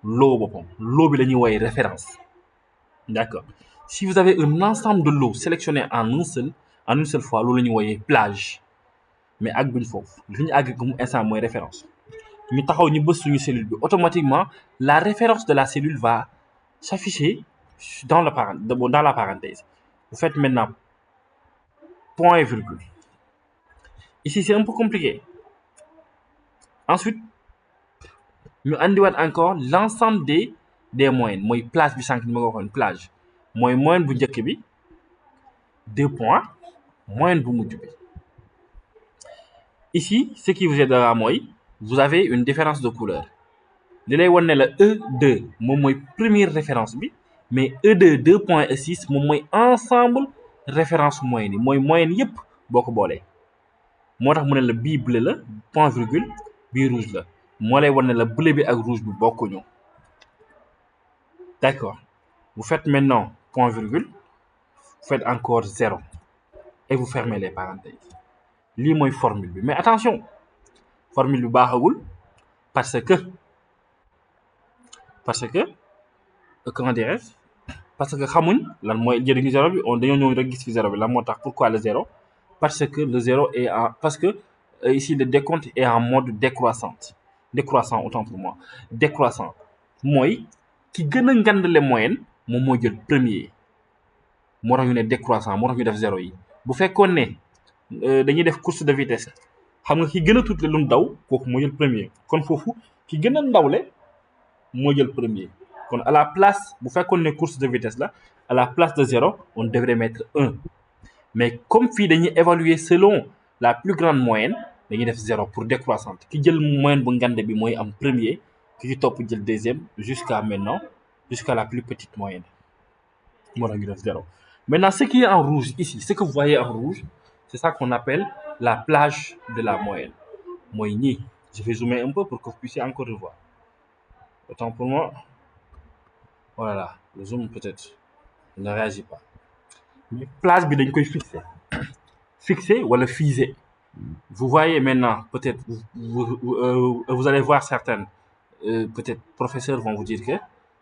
loo boppam. Loo bi la ñuy woowee référence. D'accord. Si vous avez un ensemble de lots sélectionnés en une seule fois, loolu la ñuy woowee plage. Mais ak buñ foofu li ñu àgg comme instant mooy référence. ñu taxaw ñu bës suñu cellule bi automatiquement la référence de la cellule va s'afficher dans la parenthèse. Vous faites maintenant point et virgule. Ici c'est un peu compliqué. Ensuite ñu andiwaat encore l'ensemble des moyennes mooy plage bi sànq ni ma ko waxoon plage mooy moyenne bu njëkk bi deux points moyenne bu mujj bi. Ici ce qui vous aidera mooy vous avez une différence de couleur li lay wan ne la E2 moom mooy première référence bi mais E2 2 et 6 moom mooy ensemble référence moyenne yi mooy moyenne yëpp boo ko boolee moo tax mu ne la bii bleu la point virgule bii rouge la moo lay wan ne la bleu bi ak rouge bi bokkuñu. D'accord. Vous faites maintenant point virgule, vous faites encore 0 et vous fermez les parenthèses. lii mooy formule bi mais attention formule bi baaxagul parce que comment dirais-je parce que xamuñ lan mooy njëriñu zéro bi dañoo ñëw rek gis fi zéro bi lan moo tax pourquoi le zéro parce que le zéro est parce que ici le décompte est en mode décroissant autant pour moi décroissant mooy ki gën a ngandale moyenne moom moo jël premier moo tax ñu ne décroissant moo tax ñu def zéro yi bu fekkoon ne dañuy def course de vitesse xam nga ki gën a tuuti lu mu daw kooku moo jël premier kon foofu ki gën a ndawle moo jël premier kon à la place bu fekkoon ne course de vitesse la à la place de 0 on devrait mettre 1 mais comme fii dañuy évaluer selon la plus grande moyenne dañuy def 0 pour décroissante ki jël moyenne bu ngande bi mooy am premier ki ci topp jël deuxième jusqu'à maintenant jusqu'à la plus petite moyenne moo tax ñu def 0 maintenant ce qui est en rouge ici ce que vous voyez en rouge c'est ça qu'on appelle la plage de la moyenne mooy ñii je vais zoomer un peu pour que vous puissiez encore le voir autant pour moi voilà le zoom peut-être ne réagit pas mais plage bi dañ koy fixer wala figer vous voyez maintenant peut-être vous allez voir certaines peut-être professeurs vont vous dire que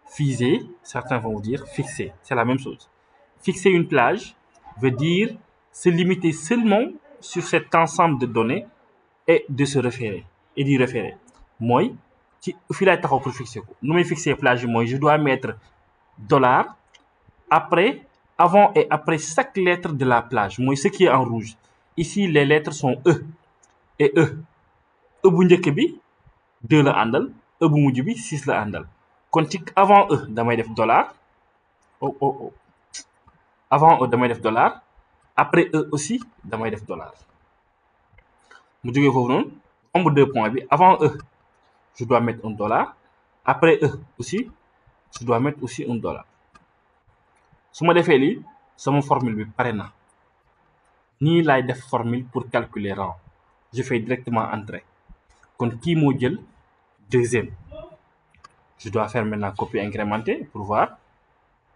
figer certains vont vous dire fixer c'est la même chose fixer une plage veut dire se limiter seulement sur cet ensemble de données et de se référer et d'y référer mooy ci fii laay taxaw pour fixer ko nu may fixer plage bi mooy je dois mettre dollar après avant et après chaque lettre de la plage mooy ce qui est en rouge ici les lettres sont E et E bu njëkk bi 2 la àndal E bu mujj bi 6 la àndal kon ci avant E damay def dollar avant E damay def dollar après E aussi damay def dollar mu jógee foofu noonu nombre 2 points bi avant E je dois mettre un dollar après E aussi je dois mettre aussi un dollar su ma defee lii sama formule bi pare na nii laay def formule pour calculer rang je fais directement entrée kon kii moo jël deuxième je dois faire maintenant copie incrémentée pour voir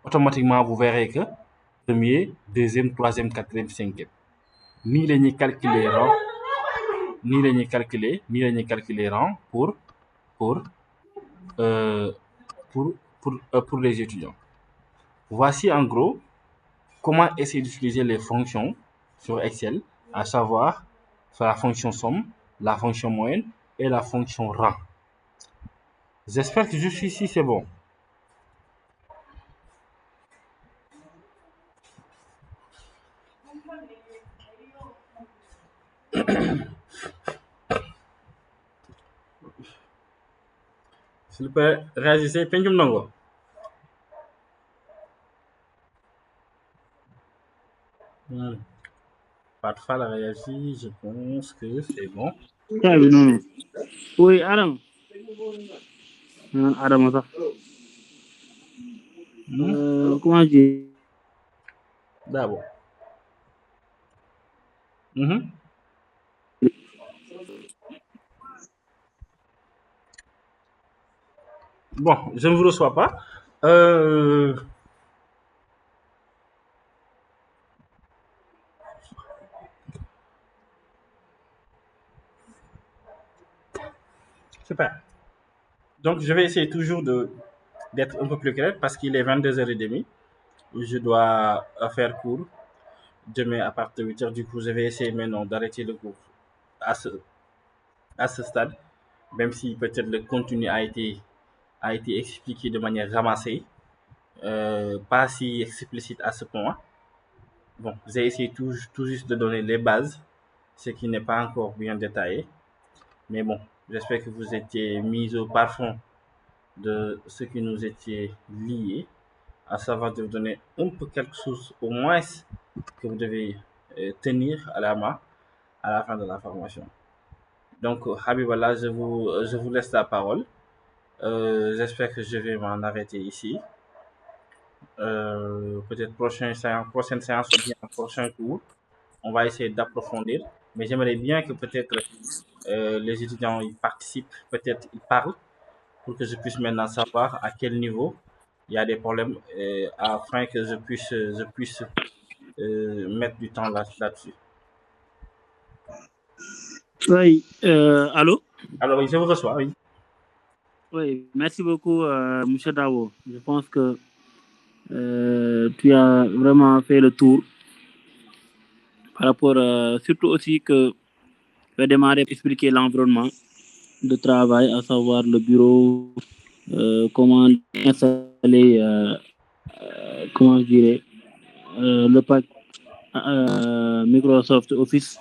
automatiquement vous verrez que premier deuxième troisième quatrième cinquième nii la ñuy calculer rang nii la ñuy calculer rang pour les étudiants. Voici en gros comment essayer d'utiliser les fonctions sur Excel, à savoir la fonction somme, la fonction moyenne et la fonction rang. J'espère que jusqu'ici c'est bon. S'il vous plaît, réagissez. Pencum nango. Pas de fall à réagir, je pense que c'est bon. non. Oui, Adam. Adam, ça. Comment dire? D'abord. Bon, je ne vous reçois pas. Super. Donc, je vais essayer toujours d'être un peu plus clair parce qu'il est 22h30. Je dois faire cours demain à partir de 8h. Du coup, je vais essayer maintenant d'arrêter le cours à ce stade, même si peut-être le contenu a été expliqué de manière ramassée, pas si explicite à ce point. Bon, j'ai essayé tout juste de donner les bases, ce qui n'est pas encore bien détaillé. Mais bon, j'espère que vous étiez mis au parfum de ce qui nous était lié, à savoir de vous donner un peu quelque chose au moins que vous devez tenir à la main à la fin de la formation. Donc, Habiballah, je vous laisse la parole. J'espère que je vais m'en arrêter ici. Peut-être prochaine séance ou bien prochain cours, on va essayer d'approfondir. Mais j'aimerais bien que peut-être les étudiants y participent, peut-être ils parlent, pour que je puisse maintenant savoir à quel niveau il y a des problèmes, afin que je puisse mettre du temps là-dessus. Oui, allô? Alors, oui, je vous reçois, oui. Oui, merci beaucoup, monsieur Davo. Je pense que tu as vraiment fait le tour par rapport, surtout aussi que tu as démarré par expliquer l'environnement de travail, à savoir le bureau, comment installer, comment je dirais, le pack Microsoft Office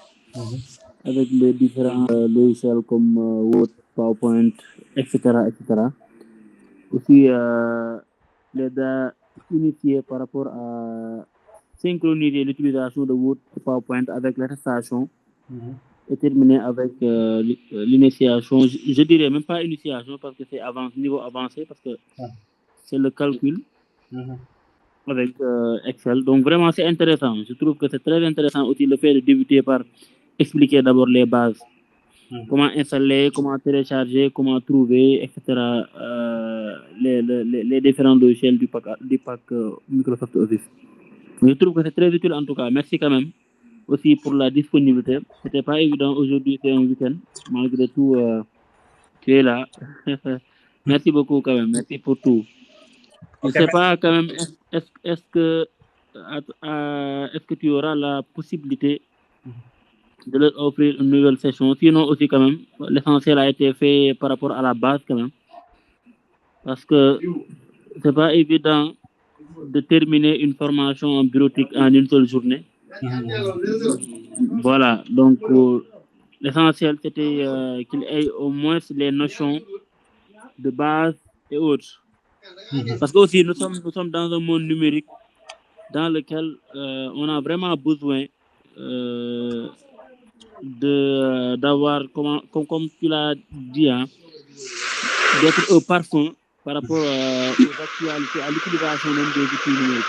avec les différents logiciels comme Word, PowerPoint, etc., etc. Aussi, les a initiés par rapport à synchroniser l'utilisation de Word et PowerPoint avec l'attestation et terminer avec l'initiation. Je dirais même pas initiation parce que c'est niveau avancé parce que c'est le calcul avec Excel. Donc vraiment c'est intéressant. Je trouve que c'est très intéressant aussi le fait de débuter par expliquer d'abord les bases. Comment installer, comment télécharger, comment trouver, etc. Les différents logiciels du pack Microsoft Office. Je trouve que c'est très utile en tout cas. Merci quand même aussi pour la disponibilité. C'était pas évident aujourd'hui, c'est un week-end. Malgré tout, tu es là. Merci beaucoup quand même. Merci pour tout. Je Ok, sais merci. pas quand même, est-ce que tu auras la possibilité de leur offrir une nouvelle session. Sinon aussi quand même, l'essentiel a été fait par rapport à la base quand même. Parce que c'est pas évident de terminer une formation en bureautique en une seule journée. Voilà, donc l'essentiel c'était qu'il ait au moins les notions de base et autres. Parce que aussi nous sommes dans un monde numérique dans lequel on a vraiment besoin d'avoir comme tu l'as dit, hein, d'être au parfum par rapport aux actualités, à l'utilisation même des outils numériques.